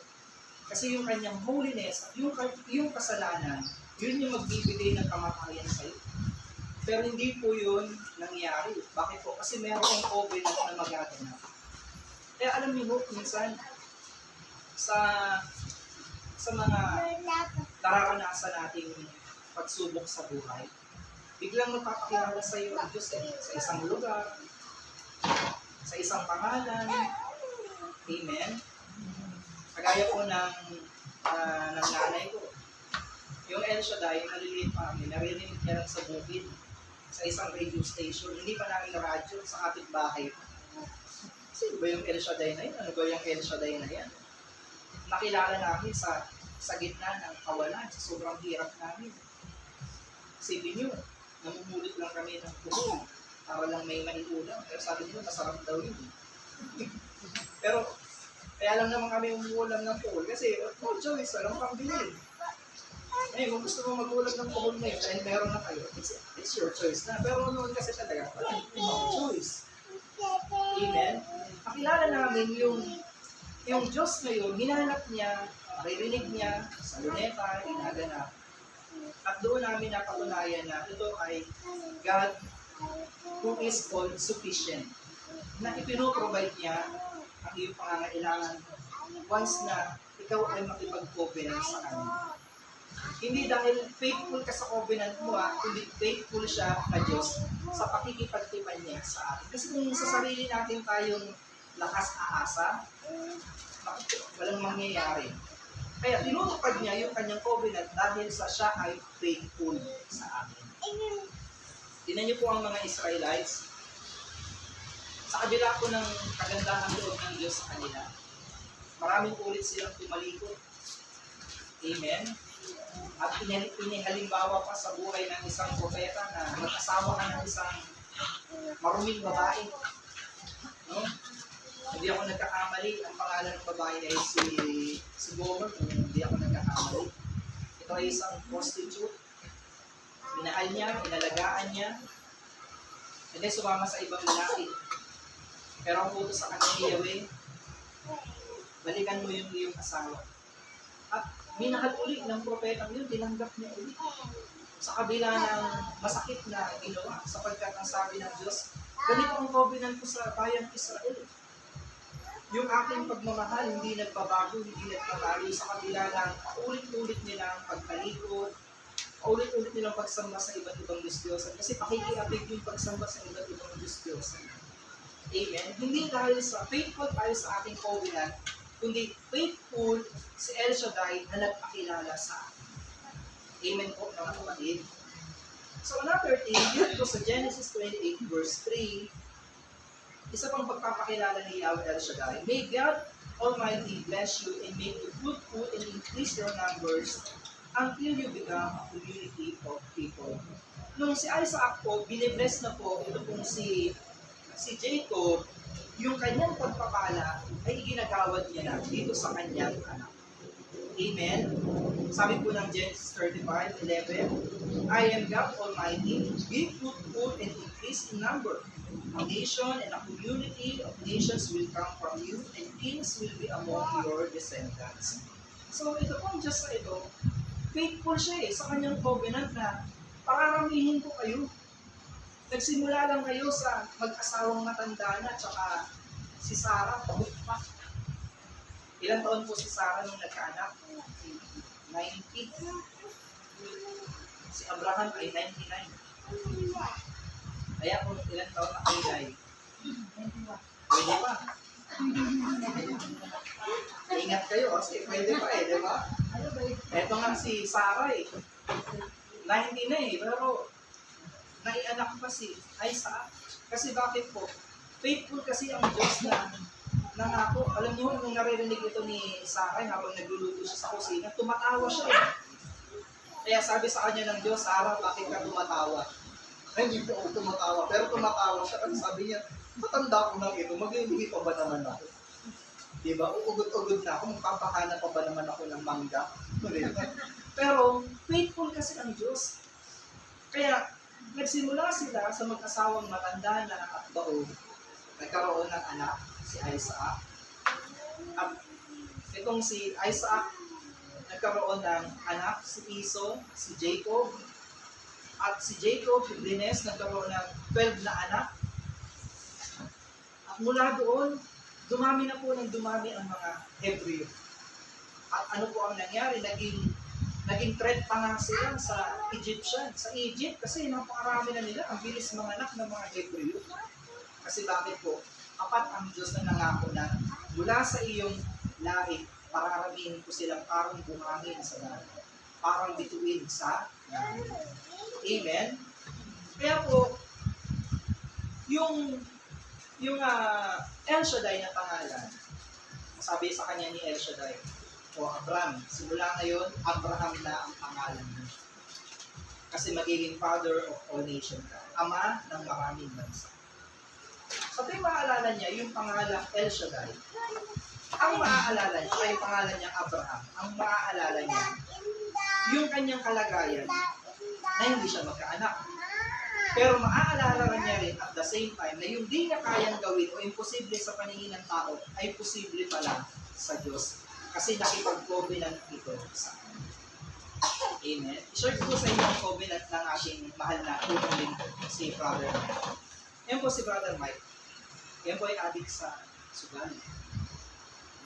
Kasi yung kanyang holiness at yung kasalanan, yun yung magbibigay ng kamatayan sa iyo. Pero hindi po yun nangyari. Bakit po? Kasi mayroong covenant na magaganap. Kaya alam niyo po, minsan, sa mga nararanasan nating pagsubok sa buhay, biglang magpapakilala sa iyo ang Diyos sa isang lugar, sa isang pangalan. Amen? Kagaya po ng nanay ko. Yung El Shaddai, maliliit pa kami, narinig niya lang sa bukid, sa isang radio station. Hindi pa namin radyo sa kapitbahay. Sino ba yung El Shaddai na yun? Ano ba yung El Shaddai na yan? Nakilala namin sa gitna ng kawalan, sa sobrang hirap namin. Isipin nyo, namumulot lang kami ng puhol para lang may maiulam. Pero sabi nyo, masarap daw yun. Pero, kaya lang naman kami umuulam ng puhol kasi no choice, walang pambili. Eh, kung gusto mo mag-ulam ng puhol ngayon dahil meron na kayo, it's your choice na. Pero noon kasi talaga, walang choice. Amen? Nakilala namin yung Diyos na yun, hinanap niya, maririnig niya, sa luneta, inaganap. At doon namin napatunayan na ito ay God who is all sufficient. Na ipinoprovide niya ang iyong pangangailangan once na ikaw ay makipag-covenant sa Kanya. Hindi dahil faithful ka sa covenant mo, kundi faithful siya na Diyos sa pakikipagtipan niya sa atin. Kasi kung sa sarili natin tayong lakas aasa, walang mangyayari. Kaya tinutupad niya yung kanyang covenant dahil sa siya ay faithful sa atin. Tingnan niyo po ang mga Israelites. Sa kabila po ng kagandahan loob ng Diyos sa kanila, maraming ulit silang tumalikod. Amen? At inihalimbawa pa sa buhay ng isang propeta na mag-asawa ka ng isang maruming babae. No? Hindi ako nagkakamali. Ang pangalan ng babae ay si Gomer, kung hindi ako nagkakamali. Ito ay isang prostitute. Minahal niya, inalagaan niya, and then sumama sa ibang lalaki. Pero ang utos sa kanya ni Yahweh, balikan mo yung iyong asawa. At minahal ulit ng propetang yun, tinanggap niya ulit. Sa kabila ng masakit na ginawa, sapagkat ang sabi ng Diyos, ganito ang covenant ko sa bayan Israel. Yung aking pagmamahal, hindi nagbabago, hindi nagbabago sa kabila ng ulit-ulit nilang pagtalikod, ulit-ulit nilang pagsamba sa iba't ibang Diyos-Diyosan. Kasi pakikiapig yung pagsamba sa iba't ibang Diyos-Diyosan. Amen? Hindi dahil sa faithful tayo sa ating covenant, kundi faithful si El Shaddai na nagpakilala sa atin. Amen po, mga kapatid. So another thing, dito po sa Genesis 28 verse 3, isa pang pagpapakilala ni Yahweh El Shaddai, may God Almighty bless you and make you fruitful and increase your numbers until you become a community of people. Nung si Isaac po, binibless na po, ito pong si Jacob, yung kanyang pagpapala ay ginagawad niya na dito sa kanyang anak. Amen? Sabi po ng Genesis 35:11, I am God Almighty, be fruitful and increase in number. A nation and a community of nations will come from you, and kings will be among your descendants. So ito pong Diyos sa ito, faithful siya sa kanyang covenant na pararamihin ko kayo. Nagsimula lang kayo sa mag-asawang matanda na, tsaka si Sarah, pabuk pa. Ilang taon po si Sarah nung nagkaanak? 90. Si Abraham ay 99. Kaya kung ilang taon na kayo ay, pwede pa. Ingat kayo kasi pwede pa di ba? Eto nga si Sarah 90 na pero naianak pa si Isaac. Kasi bakit po? Faithful kasi ang Diyos na nangako. Alam niyo, nung naririnig ito ni Sarah habang nagluluto siya sa kusina, tumatawa siya Kaya sabi sa kanya ng Diyos, Sarah, bakit ka tumatawa? Ay, hindi po ako tumatawa. Pero tumatawa siya kasi sabi niya, matanda ko lang ito, maglilihi pa ba naman ako? Diba? Uugod-ugod na ako, magpapakana pa ba naman ako ng mangga? Pero, faithful kasi ang Diyos. Kaya, nagsimula sila sa mag-asawang matanda na at baog. Nagkaroon ng anak, si Isaac. At itong si Isaac, nagkaroon ng anak, si Esau, si Jacob. At si Jacob, Dines, nagkaroon ng 12 na anak. At mula doon, dumami na po ng dumami ang mga Hebreo. At ano po ang nangyari? Naging threat pa nga sila sa Egyptian, sa Egypt, kasi napakarami na nila, ang bilis mga anak ng mga Hebreo. Kasi bakit po? Apat ang Diyos na nangako na mula sa iyong lahi, pararamihin ko silang parang buhangin sa langit, parang bituin sa langit. Amen? Kaya po, yung El Shaddai na pangalan, sabi sa kanya ni El Shaddai, o Abraham, simula ngayon, Abraham na ang pangalan mo. Kasi magiging father of all nations ka, ama ng maraming bansa. So, yung maaalala niya, yung pangalan El Shaddai, ang maaalala niya, ay yung pangalan niya Abraham, ang maaalala niya, yung kanyang kalagayan, na hindi siya magkaanak. Pero maaalala niya rin at the same time na yung di niya kayang gawin o imposible sa paningin ng tao ay posible pala sa Diyos. Kasi nakipag-covenant ito sa kanya. Amen. I-share ko po sa inyo ang covenant ng ating mahal na unang lingkod, si Brother Mike. Yan po si Brother Mike. Yan po ay adik sa sugal.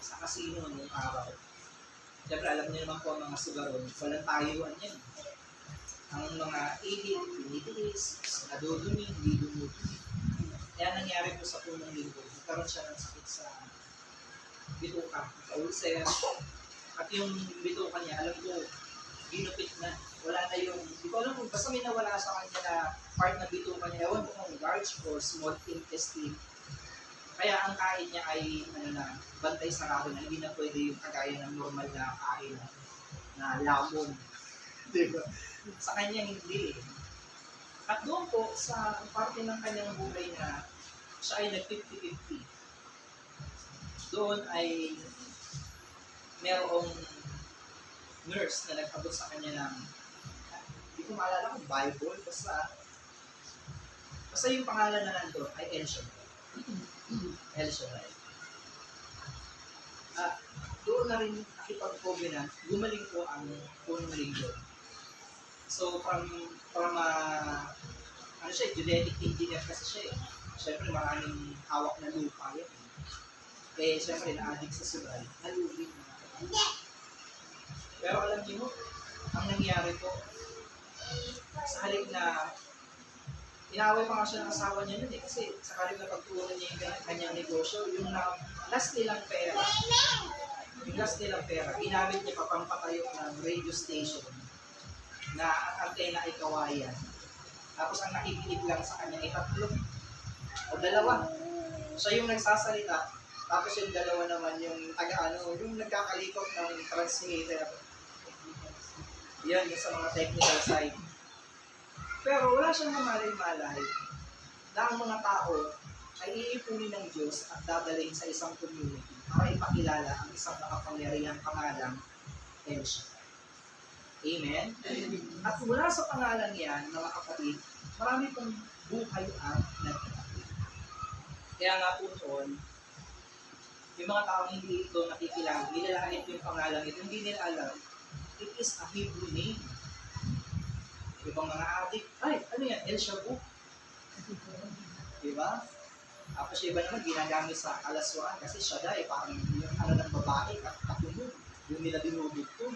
Sa casino noong araw. Siyempre, alam niyo naman po ang mga sugaron. Walang tayuan yan. Ang mga ihip, tinitiis, nadudumi, hindi dumudumi. Kaya nangyari po sa unang lingkod. Nagkaroon siya ng sakit sa bituka, ulcer. At yung bituka niya, alam ko, ginupit na. Wala na yung, di ko alam kung basta may nawala sa kanya na part ng bituka niya. Ewan ko kung large or small intestine. Kaya ang kain niya ay bantay sarado na hindi na pwede yung kagaya ng normal na kain na lamon. Diba? Sa kanya hindi. At doon po, sa parte ng kanyang buhay na siya ay nag-50-50, doon ay merong nurse na nag-abot sa kanya ng, hindi ko maalala kung Bible, basta yung pangalan na nandun ay El Shaddai. El Shaddai. Doon na rin nakipag-covenant, gumaling po ang unang lingkod. So ano siya, genetic engineer kasi siya eh. Siyempre maraming hawak na lupa yan. Eh, siyempre na-addict sa sugal, nalubin na. Pero alam niyo, ang nangyari po, sa halip na inaway pa nga siya ng asawa niya nun eh. Kasi sa halip na pagtuunan niya yung kanyang negosyo, yung last nilang pera, ginamit niya pa pampatayo ng radio station na ang antena ay kawayan. Tapos ang nakikinig lang sa kanya ay 3 o 2. Siya yung nagsasalita, tapos yung 2 naman yung yung nagkakalikot ng transmitter. Yan, yung sa mga technical side. Pero wala siyang mamalay-malay na ang mga tao ay iipunin ng Diyos at dadalhin sa isang community para ipakilala ang isang nakapangyarihang pangalang El Shaddai. Amen? At mula sa pangalan yan, mga kapatid, marami pong buhay ang nagkakapit. Kaya nga po noon, yung mga taong hindi ito nakikilala, nilalait yung pangalan ito, hindi nila alam, it is a Hebrew name. Ibang mga adik, ay, ano yan, El Shabu. Diba? Tapos iba naman ginagamit sa kalaswaan kasi Shaddai, parang yung ng babae, katunod. Yung nila dinudugtog.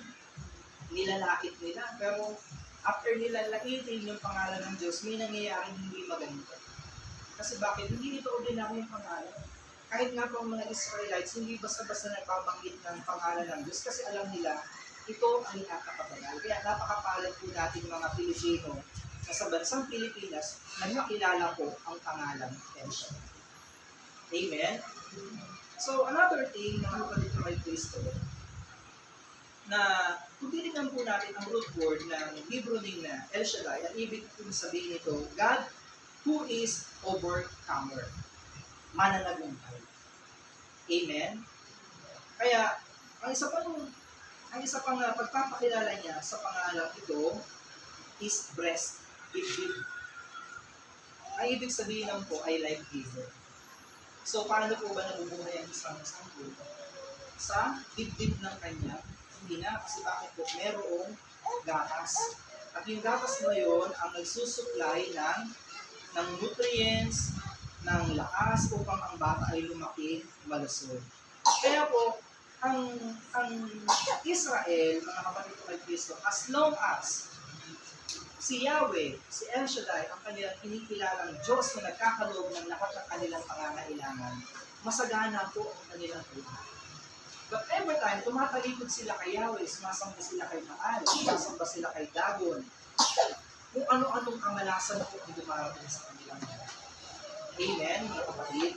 Nilalait nila. Pero after nila laitin yung pangalan ng Diyos, may nangyayaring hindi maganda. Kasi bakit? Hindi nito ordinary yung pangalan. Kahit nga po ang mga Israelites, hindi basta-basta nagpabanggit ng pangalan ng Diyos kasi alam nila, ito ang nakakabangal. Kaya napakapalad po natin mga Pilipino na sa bansang Pilipinas na makilala ko ang pangalan El Shaddai. Amen? So, another thing na kapatid na may Kristo, na kung titignan po natin ang root word ng Hebrew name na El Shaddai, ang ibig kong sabihin nito, God who is overcomer. Mananagumpay. Amen? Kaya, ang isa pang pagpapakilala niya sa pangalan ito is breast, dibdib. Ang ibig sabihin lang po ay life giver. So, paano po ba nabubuhay ang isang sanggol? Sa dibdib ng kanya, hindi na, kasi bakit po merong gatas. At yung gatas na yun ang nagsusupply ng nutrients, ng lakas upang ang bata ay lumaki malusog. Kaya po, ang Israel, mga kapatid ko kay Kristo, as long as si Yahweh, si El Shaddai, ang kanilang kinikilalang Diyos na nagkakaloob ng lahat ng kanilang pangangailangan, masagana po ang kanilang buhay. But every time, tumatalikod sila kay Yahweh, sumasamba sila kay Baal, sumasamba sila kay Dagon, kung ano-anong kamalasan po ang dumarating sa kanilang buhay. Amen, mga kapatid?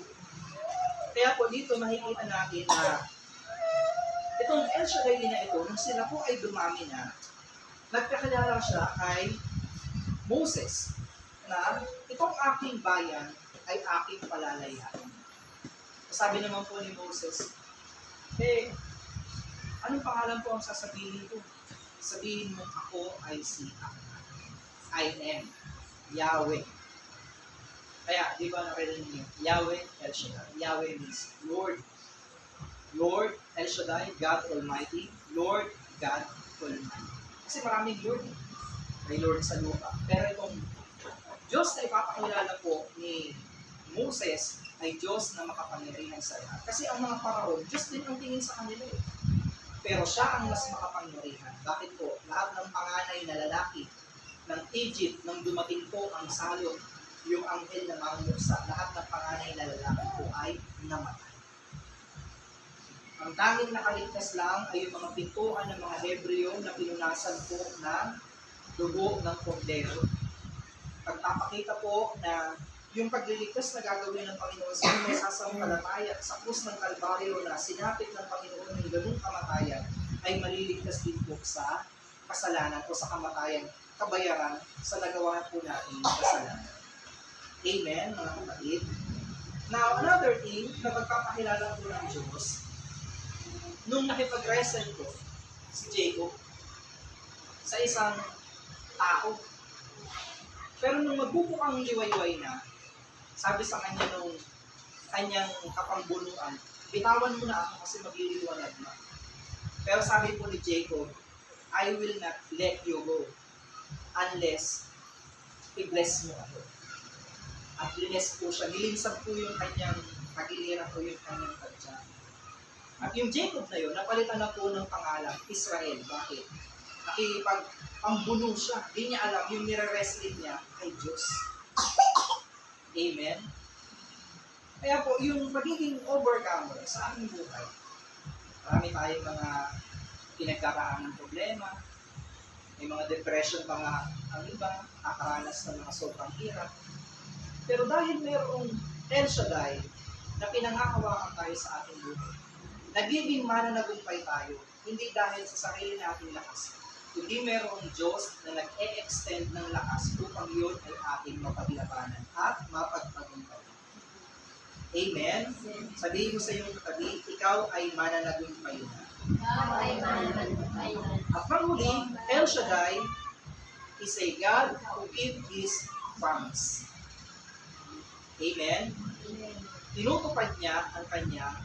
Kaya po dito makikita natin na itong El Shaddai din na ito, nung sila po ay dumami na, nagkakilala siya kay Moses na itong aking bayan ay aking palalayain. Sabi naman po ni Moses, anong pangalan po ang sasabihin ko? Sabihin mo ako ay si I am Yahweh. Kaya, di ba narinig niyo? Yahweh, El Shaddai. Yahweh means Lord. Lord, El Shaddai, God Almighty. Lord, God Almighty. Kasi maraming Lord. May Lord sa lupa. Pero itong Diyos na ipapakilala po ni Moses ay Diyos na makapangyarihan sa lahat. Kasi ang mga paraon, Diyos din ang tingin sa kanila eh. Pero siya ang mas makapangyarihan. Bakit po? Lahat ng panganay na lalaki ng Egypt, nang dumating po ang salot, yung anghel na manguksa, lahat ng panganay na lalaki po ay namatay. Ang tanging nakaligtas lang ay yung mga pintuan ng mga Hebreo na pinunasan po ng dugo ng kordero. Pagpapakita po na yung pagliligtas na gagawin ng Panginoon sa mga sasampalataya sa krus ng Kalbaryo na sinapit ng Panginoon ng ganung kamatayan ay maliligtas din po sa kasalanan o sa kamatayan, kabayaran sa nagawa po natin kasalanan. Amen, mga kapatid. Now, another thing na pagpapakilala po ng Diyos, nung nakipag-wrestle ko si Jacob sa isang tao, pero nung magbubukang liwayway na, sabi sa kanya nung kanyang kapangbunuan, bitawan mo na ako kasi magliliwanag na. Pero sabi po ni Jacob, I will not let you go unless i-bless mo ako. At bless po siya. Nilinsag po yung kanyang pagiliran o yung kanyang tadya. At yung Jacob na yun, napalitan na po ng pangalan, Israel. Bakit? Nakipag-pambuno siya. Hindi niya alam, yung nire-wrestling niya ay Diyos. Amen? Kaya po, yung magiging overcomer sa ating buhay, marami tayong mga pinagkaraan ng problema, may mga depression pa nga ang iba, nakaranas ng mga sobrang hirap. Pero dahil mayroong El Shaddai na pinanghahawakan tayo sa ating buhay, nagiging mananagumpay tayo, hindi dahil sa sarili nating lakas, kundi mayroong Diyos na nag-e-extend ng lakas upang yun ay ating mapaglabanan at mapagtagumpay. Amen? Sabihin mo sa iyong katabi, ikaw ay mananagumpay na. At panghuli, El Shaddai is a God who gives His promise. Amen? Tinutupad niya ang kanyang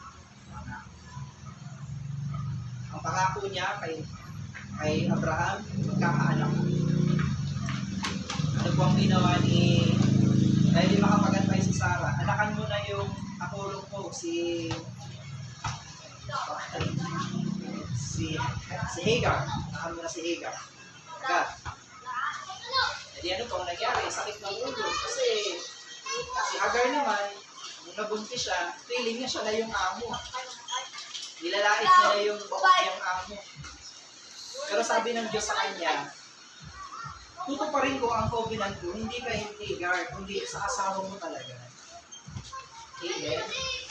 pangako. Ang pangako niya kay Abraham, magkakaanak. Ano po ang ginawa ni, dahil di makapagantay si Sarah, anakan mo na yung katulong ko, si Hagar. Anakan mo na si Hagar. God. Hindi ano po ang nangyari, sakit ng ulo. Kasi si Hagar naman, nung nabuntis siya, feeling niya siya na yung amo. Nilalait niya na yung niyang amo. Pero sabi ng Diyos sa kanya, tutuparin ko ang covenant ko, hindi kay Hagar, kundi sa asawa mo talaga. Amen?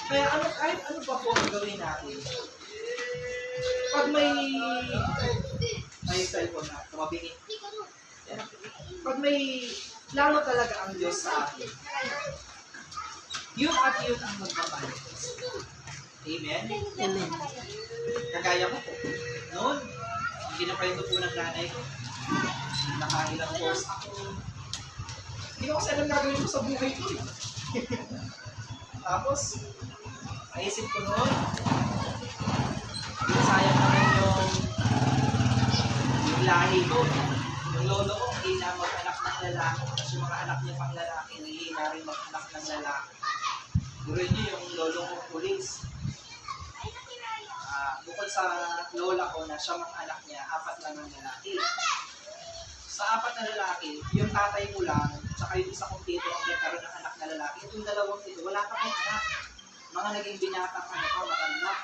Kaya kahit ano pa po ang gawin natin, pag may cellphone na, tumabingin. Pag may lalo talaga ang Diyos sa atin, yun at yun ang magpapanifest. Amen? Amen. Kagaya ko po. Noon, ginaprendo po ng nanay ko. Nakailang course ako. Hindi ko kasi alam gagawin ko sa buhay ko. Tapos, naisip ko noon, sayang naman yung lahi ko. Yung lolo ko, hindi na mag-anak ng lalaki. Kasi yung mga anak niya pang lalaki, hindi na rin mag-anak ng lalaki. Guro niyo yung lolo ko, pulis. Bukod sa lola ko na siya mga anak niya, 4 lang ng lalaki. Sa 4 na lalaki, yung tatay ko lang, tsaka yung isa kong tito ang nagkaroon ng anak na lalaki. Itong dalawang tito, wala pa kong anak. Mga naging binatang matanda.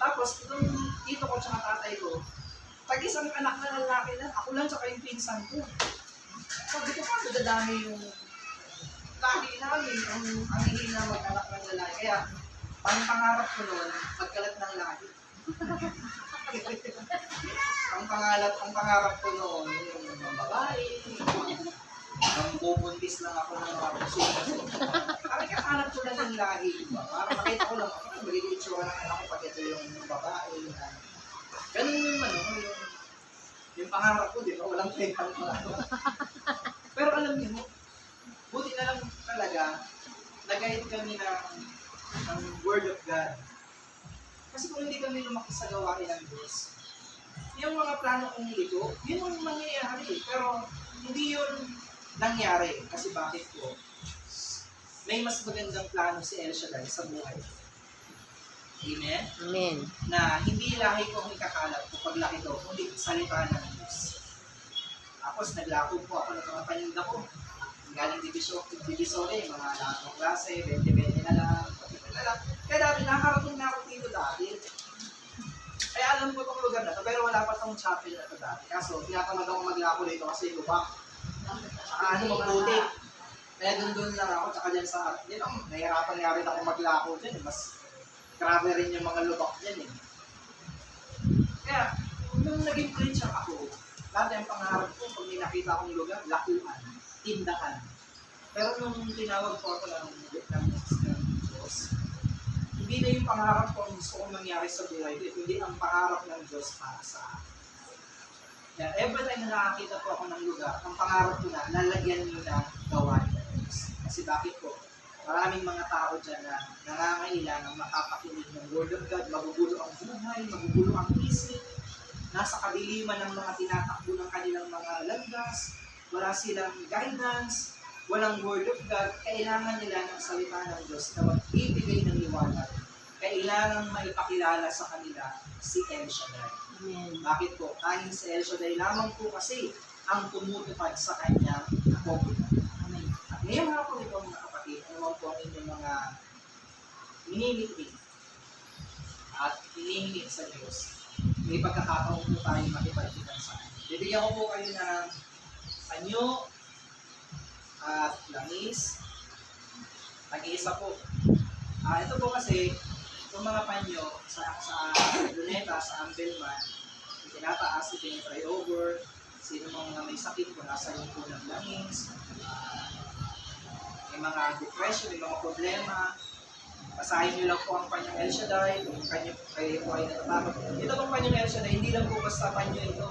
Tapos, itong tito ko tsaka tatay ko, tag-isang anak na lalaki lang, ako lang tsaka yung pinsan ko. Sabi ko, paano dadami yung lahi namin, ang hihina mag-anak ng lalaki. Kaya, pangarap ko noon, magkalat ng lahi. ang pangarap ko noon, yung mga babae, ang bubuntis lang ako ng mga pusin. Parang kakahanap ko lang ng lahi. Diba? Para makita ko lang, magiging itsura ng anak ko pag ito yung babae. Ganun yung pangarap ko, di ba? Walang pekang pangarap. Pero alam niyo, buti na lang talaga, nag-guide kami ng Word of God. Kasi kung hindi kami lumaki sa gawain ng Diyos, yung mga plano kong ito, yun ang mangyayari. Pero hindi yun nangyari. Kasi bakit po? May mas magandang plano si El Shaddai sa buhay. Amen? Amen. Na hindi lahi ko ang ikakalat ko paglaki ko, kundi salita ng Diyos. Tapos naglako po ako ng mga paninda ko. Galing divisore, mga lahat ng klase, 20-20 na lang, 40 na lang. Kaya dati nakakarating na ako dito dati. Kaya alam ko itong lugar na to, pero wala pa itong chapel na to dati. Kaso, tinatamad ako maglako dito kasi lubak. Mabuti. Kaya doon lang ako, tsaka dyan sa, yun ang, nahihirapan nga rin ako maglako dyan. Mas grabe rin yung mga lubak dyan eh. Kaya, nung naging Christian ako, dati ang pangarap ko, pag may nakita akong lugar, lakuan, tindahan. Pero nung tinawag ko ako ng Diyos, hindi na yung pangarap ko ang gusto kong mangyari sa buhay ko, hindi ang pangarap ng Diyos para sa akin. Kaya every time na nakakita po ako ng lugar, ang pangarap ko na, lalagyan nyo na gawa ng Diyos. Kasi bakit po? Maraming mga tao dyan na nangangailangan makapakinig ng Word of God, magugulo ang buhay, magugulo ang isip, nasa kadiliman ng mga tinatakbo ng kanilang mga landas, wala silang guidance, walang Word of God, kailangan nila ng salita ng Diyos na magbibigay ng liwanag. Kailangan maipakilala sa kanila si El Shaddai. Amen. Bakit po? Dahil si El Shaddai lamang po kasi ang tumutupad sa kanyang komunidad. Amen. At ngayon nga po ito mga kapatid, ano po ang inyong mga minimitig at hinihingi sa Diyos. May pagkakataon po tayo makipagkitan sa kanya. Bibigyan ko po kayo ng panyo at langis. Nag-iisa po. Ito po kasi, itong mga panyo sa luneta, sa ambelman, itinataas, itinitry over, sino mga may sakit po, nasa yung po ng langis, may mga depression, may mga problema, basahin nyo lang po ang panyong El Shaddai, kung kayo po ay natatakot. Ito pong panyong El Shaddai, hindi lang po basta panyo ito.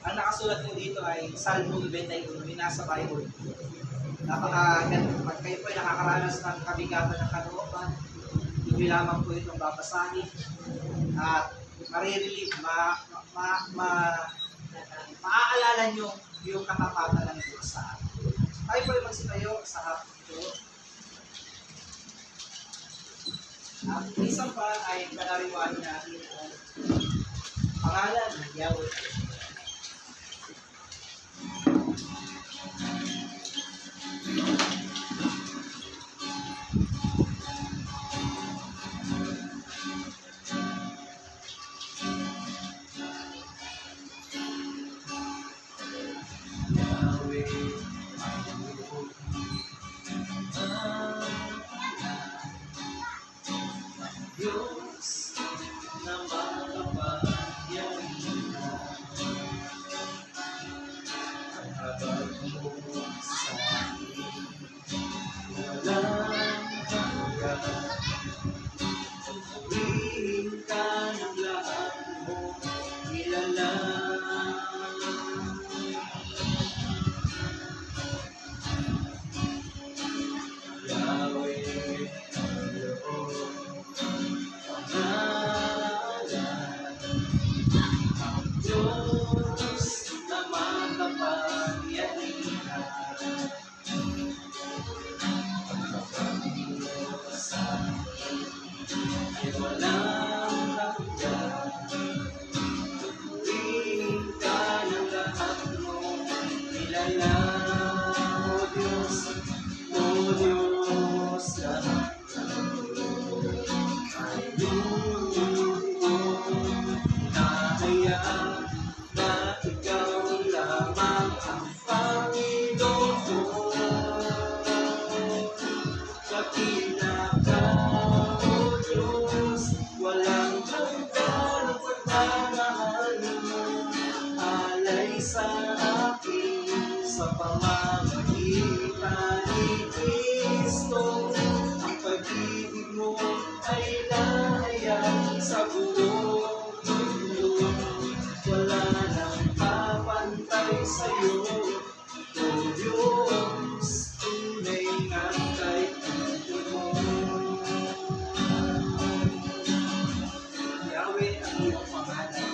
Ang nakasulat po dito ay Salmo 91, may nasa Bible. Pag kayo po ay nakakaranas ng kabigatan ng kalooban, hindi lamang po itong babasahin at marirelieve, maaalala nyo yung katapatan ng Diyos sa atin. Tayo po ay magsitayo sa harap ito. At isang pa ay panariwaan natin ang pangalan ng Yahweh. Diyos na makapangyarihan, ang habag mo sa akin, walang hanggan. Purihin ka ng lahat mo, ilalang. Yahweh, ang loob. Diyos na makapangyarihan, ang kapag-Diyos sa akin ay walang hanggan. Purihin ka ng lahat mo, nilalang. O Diyos, lahat ay nahayag na ikaw lamang ang Panginoon. Dakila ka, O Diyos, walang hanggan ang pagmamahal mo. Alay sa akin sa pamamagitan ni Kristo. Ang pag-ibig mo ay lahayag sa buong mundo. Wala nang papantay sa'yo, O Diyos, tunay nga kay mo. Yahweh ang iyong pangalan.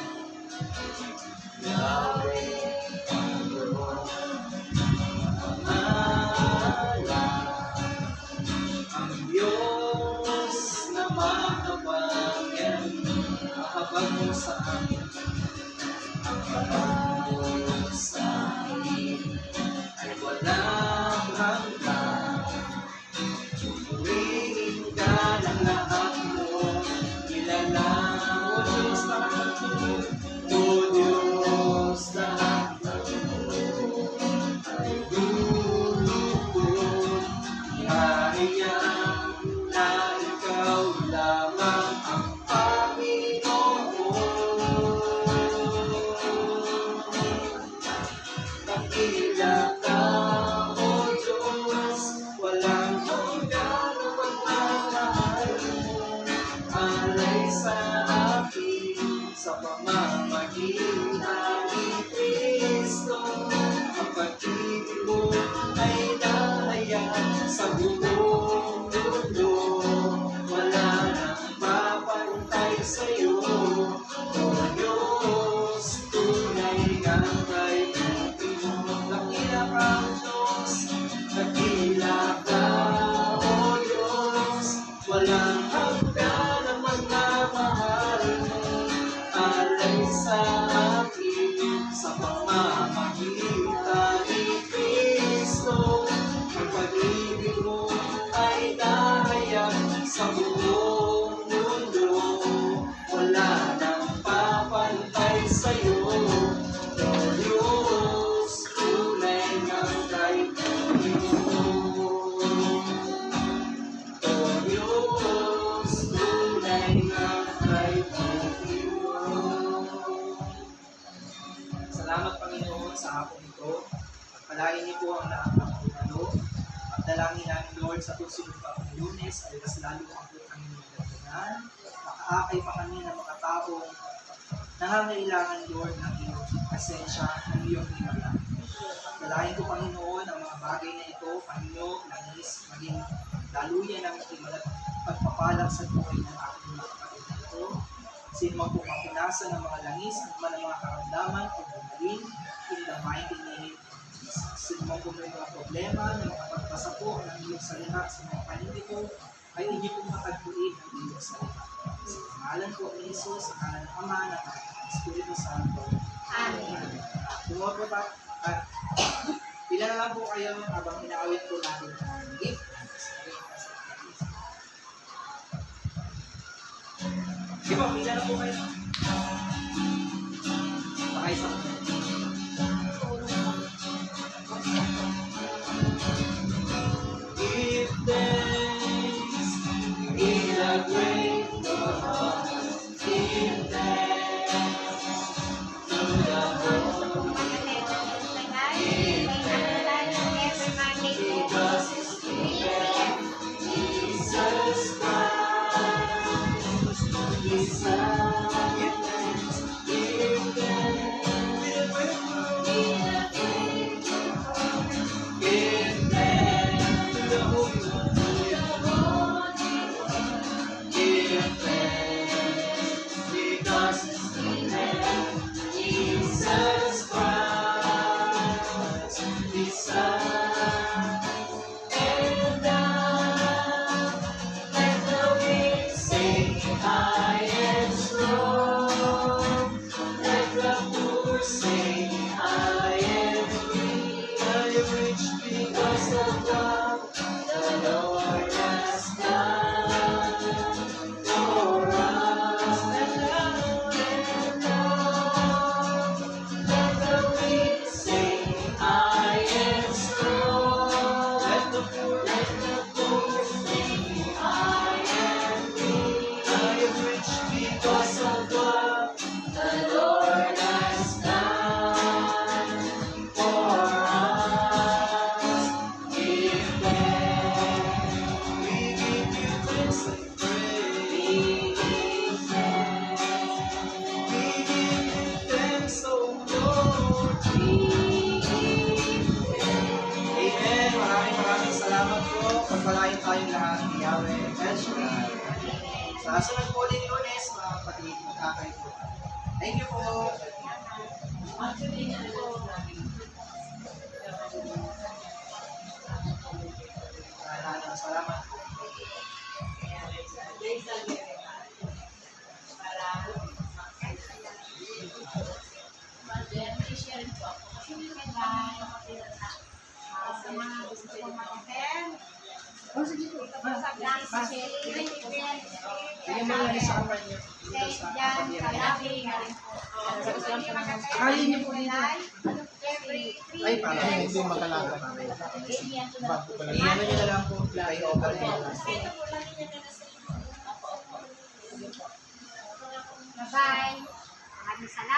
dakila ka, O Diyos, walang hanggan ang pagmamahal mo. Alay sa akin sa pamamagitan ni Kristo. Ang pag-ibig mo ay nahayag sa buong mundo. Wala nang mapantay sa'yo, O Diyos, tunay kang kaibigan mo. Dakila ka, O Diyos, dakila ka, O Diyos, walang hanggan ang pagmamahal mo. Alay sa akin sa pamamagitan ni Kristo. Ang pag-ibig mo ay nahayag sa buong mundo. Wala nang papantay sa'yo, O Diyos, tunay kang kaibigan mo. O Diyos, tunay kang kaibigan mo. Salamat, Panginoon, sa hapon ito. Pagpalain niyo po ang lahat ng pagkalo. At dalangin namin, Lord, sa susunod pa ang Lunes ay mas lalo ang po kami nagdagdagan. Makaakay pa kami ng mga taong nangangailangan, Lord, ng iyong pasensya, ng iyong himala. Dalahin ko, Panginoon, ang mga bagay na ito, Panginoon, langis, maging daluyan ng himala at pagpapalang sa buhay ng aking mga kapatid na ito. Sino man po mapunasan ng mga langis at man ang mga karamdaman o bumalin, in the mighty name of Jesus. Sino man po may mga problema na makapagpasa po ng iyong salita sa mga panindig ko, ay hindi po makagpuin ang iyong salita. Sa pangalan po ni Jesus, sa kanan ng Ama, ng Anak, ng Espiritu Santo. Amen. Tungkol po ba? Pila na lang po kayo habang inaawit po natin ang gift. Di ba, pila na po kayo. Baka isa po. Give thanks in a grateful heart. Give thanks to the Lord. Because His given Jesus Christ, His Son. Give thanks, give thanks, give thanks to the Holy One. Give thanks, because His given Jesus Christ, His Son. And let the weak say, I am strong. Let the poor say, I am free. I am rich because of what the Lord has done for us. And now, let the weak say, I am strong. Let the poor say, I am free. I am rich because of what the Lord has done for us. Give thanks. We give you thanks and praise. We give you thanks, O Lord. Amen. Maraming salamat po. Pagpalain tayong lahat ni Yahweh El Shaddai. Sa sunod po din Lunes, mga kapatid, magkakay po. Thank you po. Maraming salamat po. Sa mga gusto kong mag-attend, Oh, sige po. Bigyan mo lang sa kapan niyo. Dito sa kapatid. Kaya niyo po dito. Ay, para hindi makalagay. Iyan niyo na lang po. Ay, over niyo. Bye-bye. Maraming salamat.